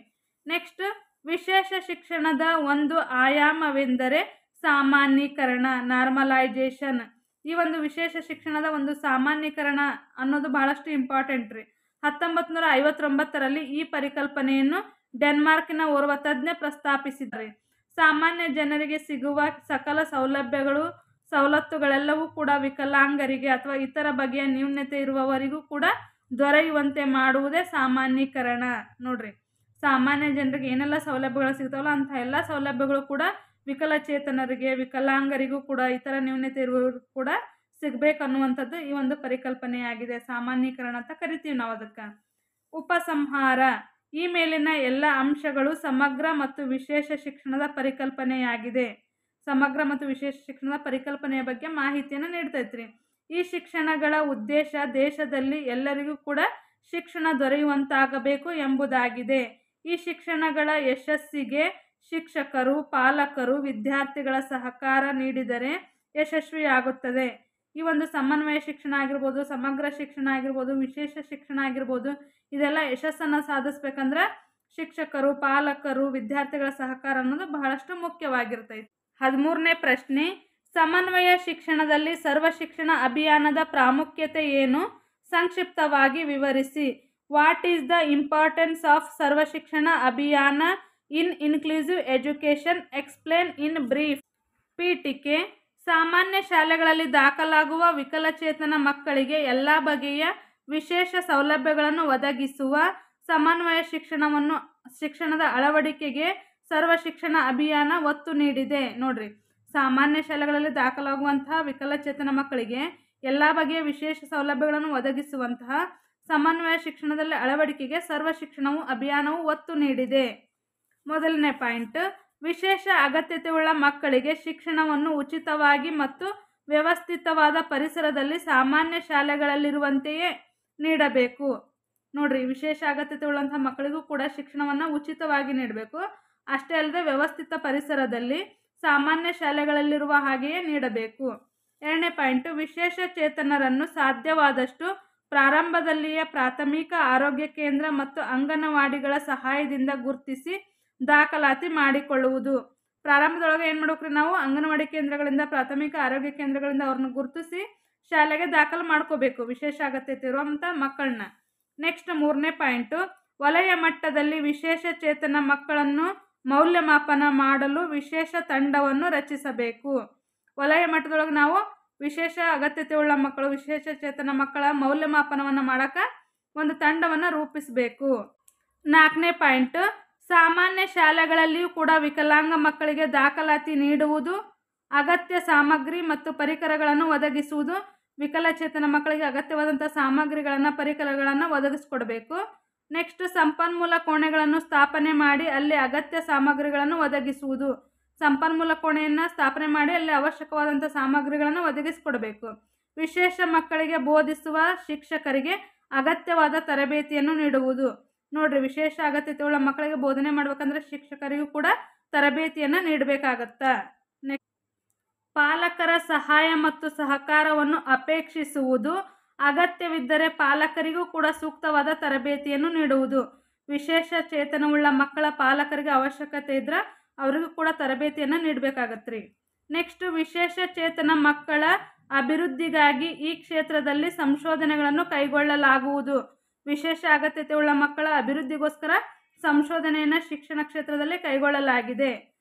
Speaker 1: ನೆಕ್ಸ್ಟ್, ವಿಶೇಷ ಶಿಕ್ಷಣದ ಒಂದು ಆಯಾಮವೆಂದರೆ ಸಾಮಾನ್ಯೀಕರಣ, ನಾರ್ಮಲೈಜೇಷನ್. ಈ ಒಂದು ವಿಶೇಷ ಶಿಕ್ಷಣದ ಒಂದು ಸಾಮಾನ್ಯೀಕರಣ ಅನ್ನೋದು ಬಹಳಷ್ಟು ಇಂಪಾರ್ಟೆಂಟ್ ರೀ. 1959ರಲ್ಲಿ ಈ ಪರಿಕಲ್ಪನೆಯನ್ನು ಡೆನ್ಮಾರ್ಕ್ನ ಓರ್ವ ತಜ್ಞ ಪ್ರಸ್ತಾಪಿಸಿದ್ದಾರೆ. ಸಾಮಾನ್ಯ ಜನರಿಗೆ ಸಿಗುವ ಸಕಲ ಸವಲತ್ತುಗಳೆಲ್ಲವೂ ಕೂಡ ವಿಕಲಾಂಗರಿಗೆ ಅಥವಾ ಇತರ ಬಗೆಯ ನ್ಯೂನತೆ ಇರುವವರಿಗೂ ಕೂಡ ದೊರೆಯುವಂತೆ ಮಾಡುವುದೇ ಸಾಮಾನ್ಯೀಕರಣ. ನೋಡ್ರಿ, ಸಾಮಾನ್ಯ ಜನರಿಗೆ ಏನೆಲ್ಲ ಸೌಲಭ್ಯಗಳು ಸಿಗ್ತಾವಲ್ಲ ಅಂಥ ಎಲ್ಲ ಸೌಲಭ್ಯಗಳು ಕೂಡ ವಿಕಲಚೇತನರಿಗೆ, ವಿಕಲಾಂಗರಿಗೂ ಕೂಡ, ಇತರ ನ್ಯೂನತೆ ಇರುವವರಿಗೂ ಕೂಡ ಸಿಗಬೇಕನ್ನುವಂಥದ್ದು ಈ ಒಂದು ಪರಿಕಲ್ಪನೆಯಾಗಿದೆ. ಸಾಮಾನ್ಯೀಕರಣ ಅಂತ ಕರಿತೀವಿ ನಾವು ಅದಕ್ಕೆ. ಉಪಸಂಹಾರ. ಈ ಮೇಲಿನ ಎಲ್ಲ ಅಂಶಗಳು ಸಮಗ್ರ ಮತ್ತು ವಿಶೇಷ ಶಿಕ್ಷಣದ ಪರಿಕಲ್ಪನೆಯಾಗಿದೆ. ಸಮಗ್ರ ಮತ್ತು ವಿಶೇಷ ಶಿಕ್ಷಣದ ಪರಿಕಲ್ಪನೆಯ ಬಗ್ಗೆ ಮಾಹಿತಿಯನ್ನು ನೀಡ್ತೈತ್ರಿ. ಈ ಶಿಕ್ಷಣಗಳ ಉದ್ದೇಶ ದೇಶದಲ್ಲಿ ಎಲ್ಲರಿಗೂ ಕೂಡ ಶಿಕ್ಷಣ ದೊರೆಯುವಂತಾಗಬೇಕು ಎಂಬುದಾಗಿದೆ. ಈ ಶಿಕ್ಷಣಗಳ ಯಶಸ್ಸಿಗೆ ಶಿಕ್ಷಕರು, ಪಾಲಕರು, ವಿದ್ಯಾರ್ಥಿಗಳ ಸಹಕಾರ ನೀಡಿದರೆ ಯಶಸ್ವಿಯಾಗುತ್ತದೆ. ಈ ಒಂದು ಸಮನ್ವಯ ಶಿಕ್ಷಣ ಆಗಿರ್ಬೋದು, ಸಮಗ್ರ ಶಿಕ್ಷಣ ಆಗಿರ್ಬೋದು, ವಿಶೇಷ ಶಿಕ್ಷಣ ಆಗಿರ್ಬೋದು, ಇದೆಲ್ಲ ಯಶಸ್ಸನ್ನು ಸಾಧಿಸ್ಬೇಕಂದ್ರೆ ಶಿಕ್ಷಕರು, ಪಾಲಕರು, ವಿದ್ಯಾರ್ಥಿಗಳ ಸಹಕಾರ ಅನ್ನೋದು ಬಹಳಷ್ಟು ಮುಖ್ಯವಾಗಿರ್ತೈತಿ. 13ನೇ ಪ್ರಶ್ನೆ, ಸಮನ್ವಯ ಶಿಕ್ಷಣದಲ್ಲಿ ಸರ್ವ ಶಿಕ್ಷಣ ಅಭಿಯಾನದ ಪ್ರಾಮುಖ್ಯತೆ ಏನು? ಸಂಕ್ಷಿಪ್ತವಾಗಿ ವಿವರಿಸಿ. What is the importance of Sarva Shiksha Abhiyan in inclusive education? Explain in brief. ಪೀಠಿಕೆ. ಸಾಮಾನ್ಯ ಶಾಲೆಗಳಲ್ಲಿ ದಾಖಲಾಗುವ ವಿಕಲಚೇತನ ಮಕ್ಕಳಿಗೆ ಎಲ್ಲ ಬಗೆಯ ವಿಶೇಷ ಸೌಲಭ್ಯಗಳನ್ನು ಒದಗಿಸುವ ಸಮನ್ವಯ ಶಿಕ್ಷಣದ ಅಳವಡಿಕೆಗೆ ಸರ್ವ ಶಿಕ್ಷಣ ಅಭಿಯಾನ ಒತ್ತು ನೀಡಿದೆ. ನೋಡ್ರಿ, ಸಾಮಾನ್ಯ ಶಾಲೆಗಳಲ್ಲಿ ದಾಖಲಾಗುವಂತಹ ವಿಕಲಚೇತನ ಮಕ್ಕಳಿಗೆ ಎಲ್ಲ ಬಗೆಯ ವಿಶೇಷ ಸೌಲಭ್ಯಗಳನ್ನು ಒದಗಿಸುವಂತಹ ಸಮನ್ವಯ ಶಿಕ್ಷಣದಲ್ಲಿ ಅಳವಡಿಕೆಗೆ ಸರ್ವ ಶಿಕ್ಷಣವು ಅಭಿಯಾನವು ಒತ್ತು ನೀಡಿದೆ. ಮೊದಲನೇ ಪಾಯಿಂಟ್, ವಿಶೇಷ ಅಗತ್ಯತೆಯುಳ್ಳ ಮಕ್ಕಳಿಗೆ ಶಿಕ್ಷಣವನ್ನು ಉಚಿತವಾಗಿ ಮತ್ತು ವ್ಯವಸ್ಥಿತವಾದ ಪರಿಸರದಲ್ಲಿ ಸಾಮಾನ್ಯ ಶಾಲೆಗಳಲ್ಲಿರುವಂತೆಯೇ ನೀಡಬೇಕು. ನೋಡ್ರಿ, ವಿಶೇಷ ಅಗತ್ಯತೆ ಉಳ್ಳಂತಹ ಮಕ್ಕಳಿಗೂ ಕೂಡ ಶಿಕ್ಷಣವನ್ನು ಉಚಿತವಾಗಿ ನೀಡಬೇಕು. ಅಷ್ಟೇ ಅಲ್ಲದೆ ವ್ಯವಸ್ಥಿತ ಪರಿಸರದಲ್ಲಿ ಸಾಮಾನ್ಯ ಶಾಲೆಗಳಲ್ಲಿರುವ ಹಾಗೆಯೇ ನೀಡಬೇಕು. 2ನೇ ಪಾಯಿಂಟು, ವಿಶೇಷ ಚೇತನರನ್ನು ಸಾಧ್ಯವಾದಷ್ಟು ಪ್ರಾರಂಭದಲ್ಲಿಯೇ ಪ್ರಾಥಮಿಕ ಆರೋಗ್ಯ ಕೇಂದ್ರ ಮತ್ತು ಅಂಗನವಾಡಿಗಳ ಸಹಾಯದಿಂದ ಗುರುತಿಸಿ ದಾಖಲಾತಿ ಮಾಡಿಕೊಳ್ಳುವುದು. ಪ್ರಾರಂಭದೊಳಗೆ ಏನು ಮಾಡ್ಬೇಕ್ರಿ, ನಾವು ಅಂಗನವಾಡಿ ಕೇಂದ್ರಗಳಿಂದ ಪ್ರಾಥಮಿಕ ಆರೋಗ್ಯ ಕೇಂದ್ರಗಳಿಂದ ಅವ್ರನ್ನ ಗುರುತಿಸಿ ಶಾಲೆಗೆ ದಾಖಲು ಮಾಡ್ಕೋಬೇಕು, ವಿಶೇಷ ಅಗತ್ಯತೆ ಇರುವಂಥ ಮಕ್ಕಳನ್ನ. ನೆಕ್ಸ್ಟ್ 3ನೇ ಪಾಯಿಂಟು, ವಲಯ ಮಟ್ಟದಲ್ಲಿ ವಿಶೇಷ ಚೇತನ ಮಕ್ಕಳನ್ನು ಮೌಲ್ಯಮಾಪನ ಮಾಡಲು ವಿಶೇಷ ತಂಡವನ್ನು ರಚಿಸಬೇಕು. ವಲಯ ಮಟ್ಟದೊಳಗೆ ನಾವು ವಿಶೇಷ ಅಗತ್ಯತೆ ಉಳ್ಳ ಮಕ್ಕಳು, ವಿಶೇಷ ಚೇತನ ಮಕ್ಕಳ ಮೌಲ್ಯಮಾಪನವನ್ನು ಮಾಡೋಕೆ ಒಂದು ತಂಡವನ್ನು ರೂಪಿಸಬೇಕು. 4ನೇ ಪಾಯಿಂಟ್, ಸಾಮಾನ್ಯ ಶಾಲೆಗಳಲ್ಲಿಯೂ ಕೂಡ ವಿಕಲಾಂಗ ಮಕ್ಕಳಿಗೆ ದಾಖಲಾತಿ ನೀಡುವುದು, ಅಗತ್ಯ ಸಾಮಗ್ರಿ ಮತ್ತು ಪರಿಕರಗಳನ್ನು ಒದಗಿಸುವುದು. ವಿಕಲಚೇತನ ಮಕ್ಕಳಿಗೆ ಅಗತ್ಯವಾದಂಥ ಸಾಮಗ್ರಿಗಳನ್ನು, ಪರಿಕರಗಳನ್ನು ಒದಗಿಸ್ಕೊಡ್ಬೇಕು. ನೆಕ್ಸ್ಟ್, ಸಂಪನ್ಮೂಲ ಕೋಣೆಗಳನ್ನು ಸ್ಥಾಪನೆ ಮಾಡಿ ಅಲ್ಲಿ ಅಗತ್ಯ ಸಾಮಗ್ರಿಗಳನ್ನು ಒದಗಿಸುವುದು. ಸಂಪನ್ಮೂಲ ಕೋಣೆಯನ್ನು ಸ್ಥಾಪನೆ ಮಾಡಿ ಅಲ್ಲಿ ಅವಶ್ಯಕವಾದಂಥ ಸಾಮಗ್ರಿಗಳನ್ನು ಒದಗಿಸಿಕೊಡಬೇಕು. ವಿಶೇಷ ಮಕ್ಕಳಿಗೆ ಬೋಧಿಸುವ ಶಿಕ್ಷಕರಿಗೆ ಅಗತ್ಯವಾದ ತರಬೇತಿಯನ್ನು ನೀಡುವುದು. ನೋಡ್ರಿ, ವಿಶೇಷ ಅಗತ್ಯತೆ ಉಳ್ಳ ಮಕ್ಕಳಿಗೆ ಬೋಧನೆ ಮಾಡ್ಬೇಕಂದ್ರೆ ಶಿಕ್ಷಕರಿಗೂ ಕೂಡ ತರಬೇತಿಯನ್ನು ನೀಡಬೇಕಾಗತ್ತಾ. ನೆಕ್ಸ್ಟ್, ಪಾಲಕರ ಸಹಾಯ ಮತ್ತು ಸಹಕಾರವನ್ನು ಅಪೇಕ್ಷಿಸುವುದು. ಅಗತ್ಯವಿದ್ದರೆ ಪಾಲಕರಿಗೂ ಕೂಡ ಸೂಕ್ತವಾದ ತರಬೇತಿಯನ್ನು ನೀಡುವುದು. ವಿಶೇಷ ಚೇತನವುಳ್ಳ ಮಕ್ಕಳ ಪಾಲಕರಿಗೆ ಅವಶ್ಯಕತೆ ಇದ್ರೆ ಅವರಿಗೂ ಕೂಡ ತರಬೇತಿಯನ್ನು ನೀಡಬೇಕಾಗತ್ರಿ. ನೆಕ್ಸ್ಟ್, ವಿಶೇಷ ಚೇತನ ಮಕ್ಕಳ ಅಭಿವೃದ್ಧಿಗಾಗಿ ಈ ಕ್ಷೇತ್ರದಲ್ಲಿ ಸಂಶೋಧನೆಗಳನ್ನು ಕೈಗೊಳ್ಳಲಾಗುವುದು. ವಿಶೇಷ ಅಗತ್ಯತೆ ಉಳ್ಳ ಮಕ್ಕಳ ಅಭಿವೃದ್ಧಿಗೋಸ್ಕರ ಸಂಶೋಧನೆಯನ್ನು ಶಿಕ್ಷಣ ಕ್ಷೇತ್ರದಲ್ಲಿ ಕೈಗೊಳ್ಳಲಾಗಿದೆ.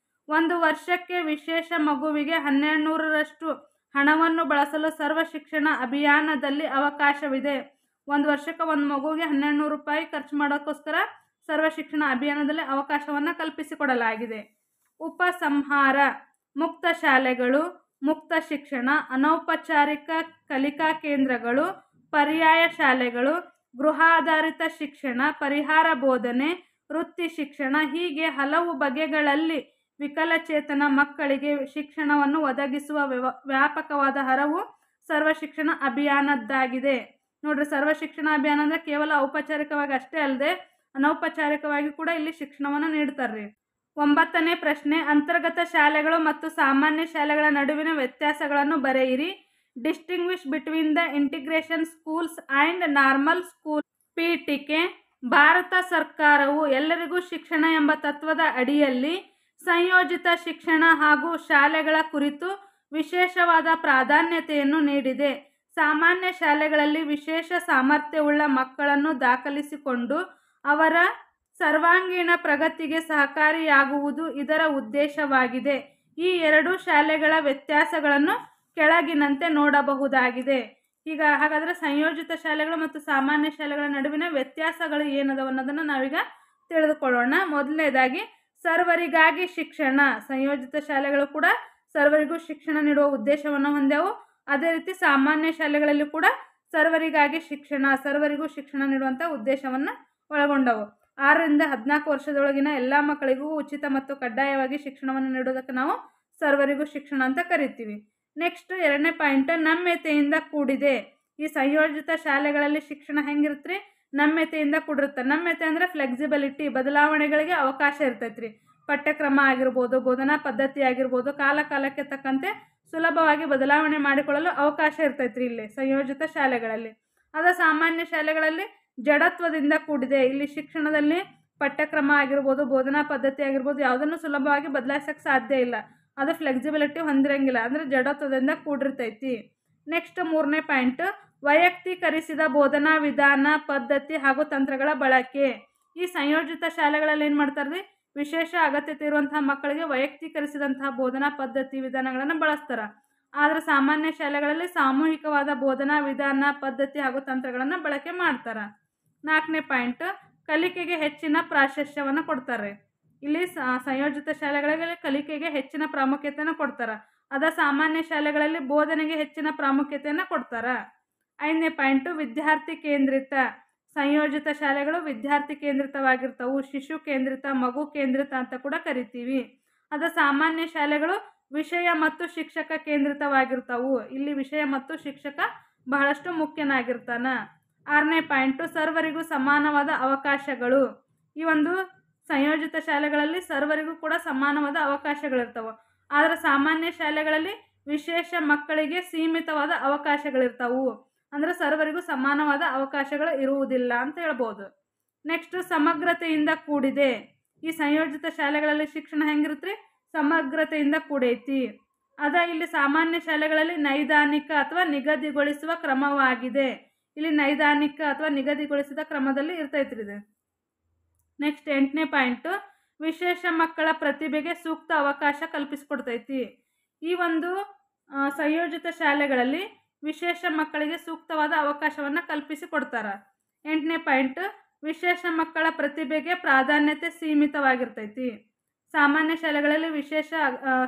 Speaker 1: 1 ವರ್ಷಕ್ಕೆ ವಿಶೇಷ ಮಗುವಿಗೆ 1200ರಷ್ಟು ಹಣವನ್ನು ಬಳಸಲು ಸರ್ವ ಶಿಕ್ಷಣ ಅಭಿಯಾನದಲ್ಲಿ ಅವಕಾಶವಿದೆ. 1 ವರ್ಷಕ್ಕೆ ಒಂದು ಮಗುವಿಗೆ 1200 ರೂಪಾಯಿ ಖರ್ಚು ಮಾಡೋಕ್ಕೋಸ್ಕರ ಸರ್ವ ಶಿಕ್ಷಣ ಅಭಿಯಾನದಲ್ಲಿ ಅವಕಾಶವನ್ನು ಕಲ್ಪಿಸಿಕೊಡಲಾಗಿದೆ. ಉಪಸಂಹಾರ: ಮುಕ್ತ ಶಾಲೆಗಳು, ಮುಕ್ತ ಶಿಕ್ಷಣ, ಅನೌಪಚಾರಿಕ ಕಲಿಕಾ ಕೇಂದ್ರಗಳು, ಪರ್ಯಾಯ ಶಾಲೆಗಳು, ಗೃಹಾಧಾರಿತ ಶಿಕ್ಷಣ, ಪರಿಹಾರ ಬೋಧನೆ, ವೃತ್ತಿ ಶಿಕ್ಷಣ ಹೀಗೆ ಹಲವು ಬಗೆಗಳಲ್ಲಿ ವಿಕಲಚೇತನ ಮಕ್ಕಳಿಗೆ ಶಿಕ್ಷಣವನ್ನು ಒದಗಿಸುವ ವ್ಯಾಪಕವಾದ ಹರವು ಸರ್ವ ಶಿಕ್ಷಣ ಅಭಿಯಾನದ್ದಾಗಿದೆ. ನೋಡ್ರಿ, ಸರ್ವ ಶಿಕ್ಷಣ ಅಭಿಯಾನ ಅಂದರೆ ಕೇವಲ ಔಪಚಾರಿಕವಾಗಿ ಅಷ್ಟೇ ಅಲ್ಲದೆ ಅನೌಪಚಾರಿಕವಾಗಿ ಕೂಡ ಇಲ್ಲಿ ಶಿಕ್ಷಣವನ್ನು ನೀಡ್ತಾರ್ರಿ. 9ನೇ ಪ್ರಶ್ನೆ, ಅಂತರ್ಗತ ಶಾಲೆಗಳು ಮತ್ತು ಸಾಮಾನ್ಯ ಶಾಲೆಗಳ ನಡುವಿನ ವ್ಯತ್ಯಾಸಗಳನ್ನು ಬರೆಯಿರಿ. Distinguish between the integration schools and normal school. ಪೀಠಿಕೆ: ಭಾರತ ಸರ್ಕಾರವು ಎಲ್ಲರಿಗೂ ಶಿಕ್ಷಣ ಎಂಬ ತತ್ವದ ಅಡಿಯಲ್ಲಿ ಸಂಯೋಜಿತ ಶಿಕ್ಷಣ ಹಾಗೂ ಶಾಲೆಗಳ ಕುರಿತು ವಿಶೇಷವಾದ ಪ್ರಾಧಾನ್ಯತೆಯನ್ನು ನೀಡಿದೆ. ಸಾಮಾನ್ಯ ಶಾಲೆಗಳಲ್ಲಿ ವಿಶೇಷ ಸಾಮರ್ಥ್ಯವುಳ್ಳ ಮಕ್ಕಳನ್ನು ದಾಖಲಿಸಿಕೊಂಡು ಅವರ ಸರ್ವಾಂಗೀಣ ಪ್ರಗತಿಗೆ ಸಹಕಾರಿಯಾಗುವುದು ಇದರ ಉದ್ದೇಶವಾಗಿದೆ. ಈ 2 ಶಾಲೆಗಳ ವ್ಯತ್ಯಾಸಗಳನ್ನು ಕೆಳಗಿನಂತೆ ನೋಡಬಹುದಾಗಿದೆ. ಈಗ ಹಾಗಾದರೆ ಸಂಯೋಜಿತ ಶಾಲೆಗಳು ಮತ್ತು ಸಾಮಾನ್ಯ ಶಾಲೆಗಳ ನಡುವಿನ ವ್ಯತ್ಯಾಸಗಳು ಏನದವ ಅನ್ನೋದನ್ನು ನಾವೀಗ ತಿಳಿದುಕೊಳ್ಳೋಣ. ಮೊದಲನೇದಾಗಿ, ಸರ್ವರಿಗಾಗಿ ಶಿಕ್ಷಣ. ಸಂಯೋಜಿತ ಶಾಲೆಗಳು ಕೂಡ ಸರ್ವರಿಗೂ ಶಿಕ್ಷಣ ನೀಡುವ ಉದ್ದೇಶವನ್ನು ಹೊಂದೆವು. ಅದೇ ರೀತಿ ಸಾಮಾನ್ಯ ಶಾಲೆಗಳಲ್ಲಿ ಕೂಡ ಸರ್ವರಿಗಾಗಿ ಶಿಕ್ಷಣ, ಸರ್ವರಿಗೂ ಶಿಕ್ಷಣ ನೀಡುವಂಥ ಉದ್ದೇಶವನ್ನು ಒಳಗೊಂಡವು. 6ರಿಂದ 14 ವರ್ಷದೊಳಗಿನ ಎಲ್ಲ ಮಕ್ಕಳಿಗೂ ಉಚಿತ ಮತ್ತು ಕಡ್ಡಾಯವಾಗಿ ಶಿಕ್ಷಣವನ್ನು ನೀಡೋದಕ್ಕೆ ನಾವು ಸರ್ವರಿಗೂ ಶಿಕ್ಷಣ ಅಂತ ಕರಿತೀವಿ. ನೆಕ್ಸ್ಟ್ 2ನೇ ಪಾಯಿಂಟ್, ನಮ್ಯತೆಯಿಂದ ಕೂಡಿದೆ. ಈ ಸಂಯೋಜಿತ ಶಾಲೆಗಳಲ್ಲಿ ಶಿಕ್ಷಣ ಹೆಂಗಿರುತ್ತೆ? ನಮ್ಯತೆಯಿಂದ ಕೂಡಿರುತ್ತೆ. ನಮ್ಯತೆ ಅಂದರೆ ಫ್ಲೆಕ್ಸಿಬಿಲಿಟಿ, ಬದಲಾವಣೆಗಳಿಗೆ ಅವಕಾಶ ಇರ್ತೈತ್ರಿ. ಪಠ್ಯಕ್ರಮ ಆಗಿರ್ಬೋದು, ಬೋಧನಾ ಪದ್ಧತಿ ಆಗಿರ್ಬೋದು, ಕಾಲಕ್ಕೆ ತಕ್ಕಂತೆ ಸುಲಭವಾಗಿ ಬದಲಾವಣೆ ಮಾಡಿಕೊಳ್ಳಲು ಅವಕಾಶ ಇರ್ತೈತ್ರಿ ಇಲ್ಲಿ ಸಂಯೋಜಿತ ಶಾಲೆಗಳಲ್ಲಿ. ಅದ ಸಾಮಾನ್ಯ ಶಾಲೆಗಳಲ್ಲಿ ಜಡತ್ವದಿಂದ ಕೂಡಿದೆ. ಇಲ್ಲಿ ಶಿಕ್ಷಣದಲ್ಲಿ ಪಠ್ಯಕ್ರಮ ಆಗಿರ್ಬೋದು, ಬೋಧನಾ ಪದ್ಧತಿ ಆಗಿರ್ಬೋದು, ಯಾವುದನ್ನು ಸುಲಭವಾಗಿ ಬದಲಾಯಿಸಕ್ಕೆ ಸಾಧ್ಯ ಇಲ್ಲ. ಅದು ಫ್ಲೆಕ್ಸಿಬಿಲಿಟಿ ಹೊಂದಿರಂಗಿಲ್ಲ, ಅಂದರೆ ಜಡತ್ವದಿಂದ ಕೂಡಿರ್ತೈತಿ. ನೆಕ್ಸ್ಟ್ 3ನೇ ಪಾಯಿಂಟ್, ವೈಯಕ್ತೀಕರಿಸಿದ ಬೋಧನಾ ವಿಧಾನ, ಪದ್ಧತಿ ಹಾಗೂ ತಂತ್ರಗಳ ಬಳಕೆ. ಈ ಸಂಯೋಜಿತ ಶಾಲೆಗಳಲ್ಲಿ ಏನು ಮಾಡ್ತಾರೆ? ವಿಶೇಷ ಅಗತ್ಯತೆ ಇರುವಂತಹ ಮಕ್ಕಳಿಗೆ ವೈಯಕ್ತೀಕರಿಸಿದಂತಹ ಬೋಧನಾ ಪದ್ಧತಿ ವಿಧಾನಗಳನ್ನು ಬಳಸ್ತಾರೆ. ಆದರೆ ಸಾಮಾನ್ಯ ಶಾಲೆಗಳಲ್ಲಿ ಸಾಮೂಹಿಕವಾದ ಬೋಧನಾ ವಿಧಾನ, ಪದ್ಧತಿ ಹಾಗೂ ತಂತ್ರಗಳನ್ನು ಬಳಕೆ ಮಾಡ್ತಾರೆ. 4ನೇ ಪಾಯಿಂಟ್, ಕಲಿಕೆಗೆ ಹೆಚ್ಚಿನ ಪ್ರಾಶಸ್ತ್ಯವನ್ನು ಕೊಡ್ತಾರೆ. ಇಲ್ಲಿ ಸಂಯೋಜಿತ ಶಾಲೆಗಳಲ್ಲಿ ಕಲಿಕೆಗೆ ಹೆಚ್ಚಿನ ಪ್ರಾಮುಖ್ಯತೆಯನ್ನು ಕೊಡ್ತಾರೆ. ಅದ ಸಾಮಾನ್ಯ ಶಾಲೆಗಳಲ್ಲಿ ಬೋಧನೆಗೆ ಹೆಚ್ಚಿನ ಪ್ರಾಮುಖ್ಯತೆಯನ್ನು ಕೊಡ್ತಾರೆ. 5ನೇ ಪಾಯಿಂಟು, ವಿದ್ಯಾರ್ಥಿ ಕೇಂದ್ರಿತ. ಸಂಯೋಜಿತ ಶಾಲೆಗಳು ವಿದ್ಯಾರ್ಥಿ ಕೇಂದ್ರಿತವಾಗಿರ್ತವು. ಶಿಶು ಕೇಂದ್ರಿತ, ಮಗು ಕೇಂದ್ರಿತ ಅಂತ ಕೂಡ ಕರಿತೀವಿ. ಅದ ಸಾಮಾನ್ಯ ಶಾಲೆಗಳು ವಿಷಯ ಮತ್ತು ಶಿಕ್ಷಕ ಕೇಂದ್ರಿತವಾಗಿರ್ತವು. ಇಲ್ಲಿ ವಿಷಯ ಮತ್ತು ಶಿಕ್ಷಕ ಬಹಳಷ್ಟು ಮುಖ್ಯನಾಗಿರ್ತಾನ. 6ನೇ ಪಾಯಿಂಟು, ಸರ್ವರಿಗೂ ಸಮಾನವಾದ ಅವಕಾಶಗಳು. ಈ ಒಂದು ಸಂಯೋಜಿತ ಶಾಲೆಗಳಲ್ಲಿ ಸರ್ವರಿಗೂ ಕೂಡ ಸಮಾನವಾದ ಅವಕಾಶಗಳಿರ್ತವೆ. ಆದರೆ ಸಾಮಾನ್ಯ ಶಾಲೆಗಳಲ್ಲಿ ವಿಶೇಷ ಮಕ್ಕಳಿಗೆ ಸೀಮಿತವಾದ ಅವಕಾಶಗಳಿರ್ತಾವು. ಅಂದರೆ ಸರ್ವರಿಗೂ ಸಮಾನವಾದ ಅವಕಾಶಗಳು ಇರುವುದಿಲ್ಲ ಅಂತ ಹೇಳ್ಬೋದು. ನೆಕ್ಸ್ಟ್ ಸಮಗ್ರತೆಯಿಂದ ಕೂಡಿದೆ. ಈ ಸಂಯೋಜಿತ ಶಾಲೆಗಳಲ್ಲಿ ಶಿಕ್ಷಣ ಹೆಂಗಿರುತ್ತೆ? ಸಮಗ್ರತೆಯಿಂದ ಕೂಡೈತಿ. ಇಲ್ಲಿ ಸಾಮಾನ್ಯ ಶಾಲೆಗಳಲ್ಲಿ ನೈದಾನಿಕ ಅಥವಾ ನಿಗದಿಗೊಳಿಸುವ ಕ್ರಮವಾಗಿದೆ. ಇಲ್ಲಿ ನೈದಾನಿಕ ಅಥವಾ ನಿಗದಿಗೊಳಿಸಿದ ಕ್ರಮದಲ್ಲಿ ಇರ್ತೈತ್ರಿ ಇದು. ನೆಕ್ಸ್ಟ್ 8ನೇ ಪಾಯಿಂಟು, ವಿಶೇಷ ಮಕ್ಕಳ ಪ್ರತಿಭೆಗೆ ಸೂಕ್ತ ಅವಕಾಶ ಕಲ್ಪಿಸಿಕೊಡ್ತೈತಿ. ಈ ಒಂದು ಸಂಯೋಜಿತ ಶಾಲೆಗಳಲ್ಲಿ ವಿಶೇಷ ಮಕ್ಕಳಿಗೆ ಸೂಕ್ತವಾದ ಅವಕಾಶವನ್ನು ಕಲ್ಪಿಸಿಕೊಡ್ತಾರೆ. 8ನೇ ಪಾಯಿಂಟ್, ವಿಶೇಷ ಮಕ್ಕಳ ಪ್ರತಿಭೆಗೆ ಪ್ರಾಧಾನ್ಯತೆ ಸೀಮಿತವಾಗಿರ್ತೈತಿ. ಸಾಮಾನ್ಯ ಶಾಲೆಗಳಲ್ಲಿ ವಿಶೇಷ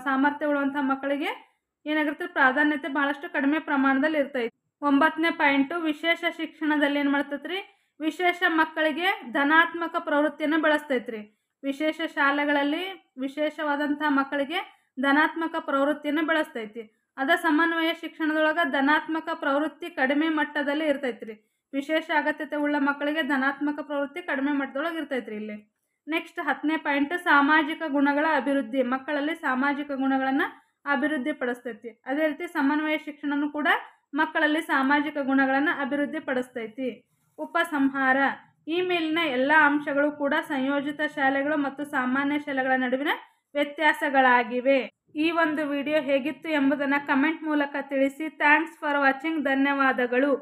Speaker 1: ಸಾಮರ್ಥ್ಯವುಳ್ಳುವಂಥ ಮಕ್ಕಳಿಗೆ ಏನಾಗಿರ್ತದೆ? ಪ್ರಾಧಾನ್ಯತೆ ಬಹಳಷ್ಟು ಕಡಿಮೆ ಪ್ರಮಾಣದಲ್ಲಿ ಇರ್ತೈತಿ. 9ನೇ ಪಾಯಿಂಟು, ವಿಶೇಷ ಶಿಕ್ಷಣದಲ್ಲಿ ಏನು ಮಾಡ್ತೈತ್ರಿ? ವಿಶೇಷ ಮಕ್ಕಳಿಗೆ ಧನಾತ್ಮಕ ಪ್ರವೃತ್ತಿಯನ್ನು ಬೆಳೆಸ್ತೈತ್ರಿ. ವಿಶೇಷ ಶಾಲೆಗಳಲ್ಲಿ ವಿಶೇಷವಾದಂಥ ಮಕ್ಕಳಿಗೆ ಧನಾತ್ಮಕ ಪ್ರವೃತ್ತಿಯನ್ನು ಬೆಳೆಸ್ತೈತಿ. ಸಮನ್ವಯ ಶಿಕ್ಷಣದೊಳಗೆ ಧನಾತ್ಮಕ ಪ್ರವೃತ್ತಿ ಕಡಿಮೆ ಮಟ್ಟದಲ್ಲಿ ಇರ್ತೈತ್ರಿ. ವಿಶೇಷ ಅಗತ್ಯತೆ ಉಳ್ಳ ಮಕ್ಕಳಿಗೆ ಧನಾತ್ಮಕ ಪ್ರವೃತ್ತಿ ಕಡಿಮೆ ಮಟ್ಟದೊಳಗೆ ಇರ್ತೈತ್ರಿ ಇಲ್ಲಿ. ನೆಕ್ಸ್ಟ್ 10ನೇ ಪಾಯಿಂಟ್, ಸಾಮಾಜಿಕ ಗುಣಗಳ ಅಭಿವೃದ್ಧಿ. ಮಕ್ಕಳಲ್ಲಿ ಸಾಮಾಜಿಕ ಗುಣಗಳನ್ನು ಅಭಿವೃದ್ಧಿ ಪಡಿಸ್ತೈತಿ. ಅದೇ ರೀತಿ ಸಮನ್ವಯ ಶಿಕ್ಷಣನೂ ಕೂಡ ಮಕ್ಕಳಲ್ಲಿ ಸಾಮಾಜಿಕ ಗುಣಗಳನ್ನು ಅಭಿವೃದ್ಧಿ ಪಡಿಸ್ತೈತಿ. ಉಪಸಂಹಾರ, ಈ ಮೇಲಿನ ಎಲ್ಲ ಅಂಶಗಳು ಕೂಡ ಸಂಯೋಜಿತ ಶಾಲೆಗಳು ಮತ್ತು ಸಾಮಾನ್ಯ ಶಾಲೆಗಳ ನಡುವಿನ ವ್ಯತ್ಯಾಸಗಳಾಗಿವೆ. ಈ ಒಂದು ವಿಡಿಯೋ ಹೇಗಿತ್ತು ಎಂಬುದನ್ನು ಕಮೆಂಟ್ ಮೂಲಕ ತಿಳಿಸಿ. Thanks for watching. ಧನ್ಯವಾದಗಳು.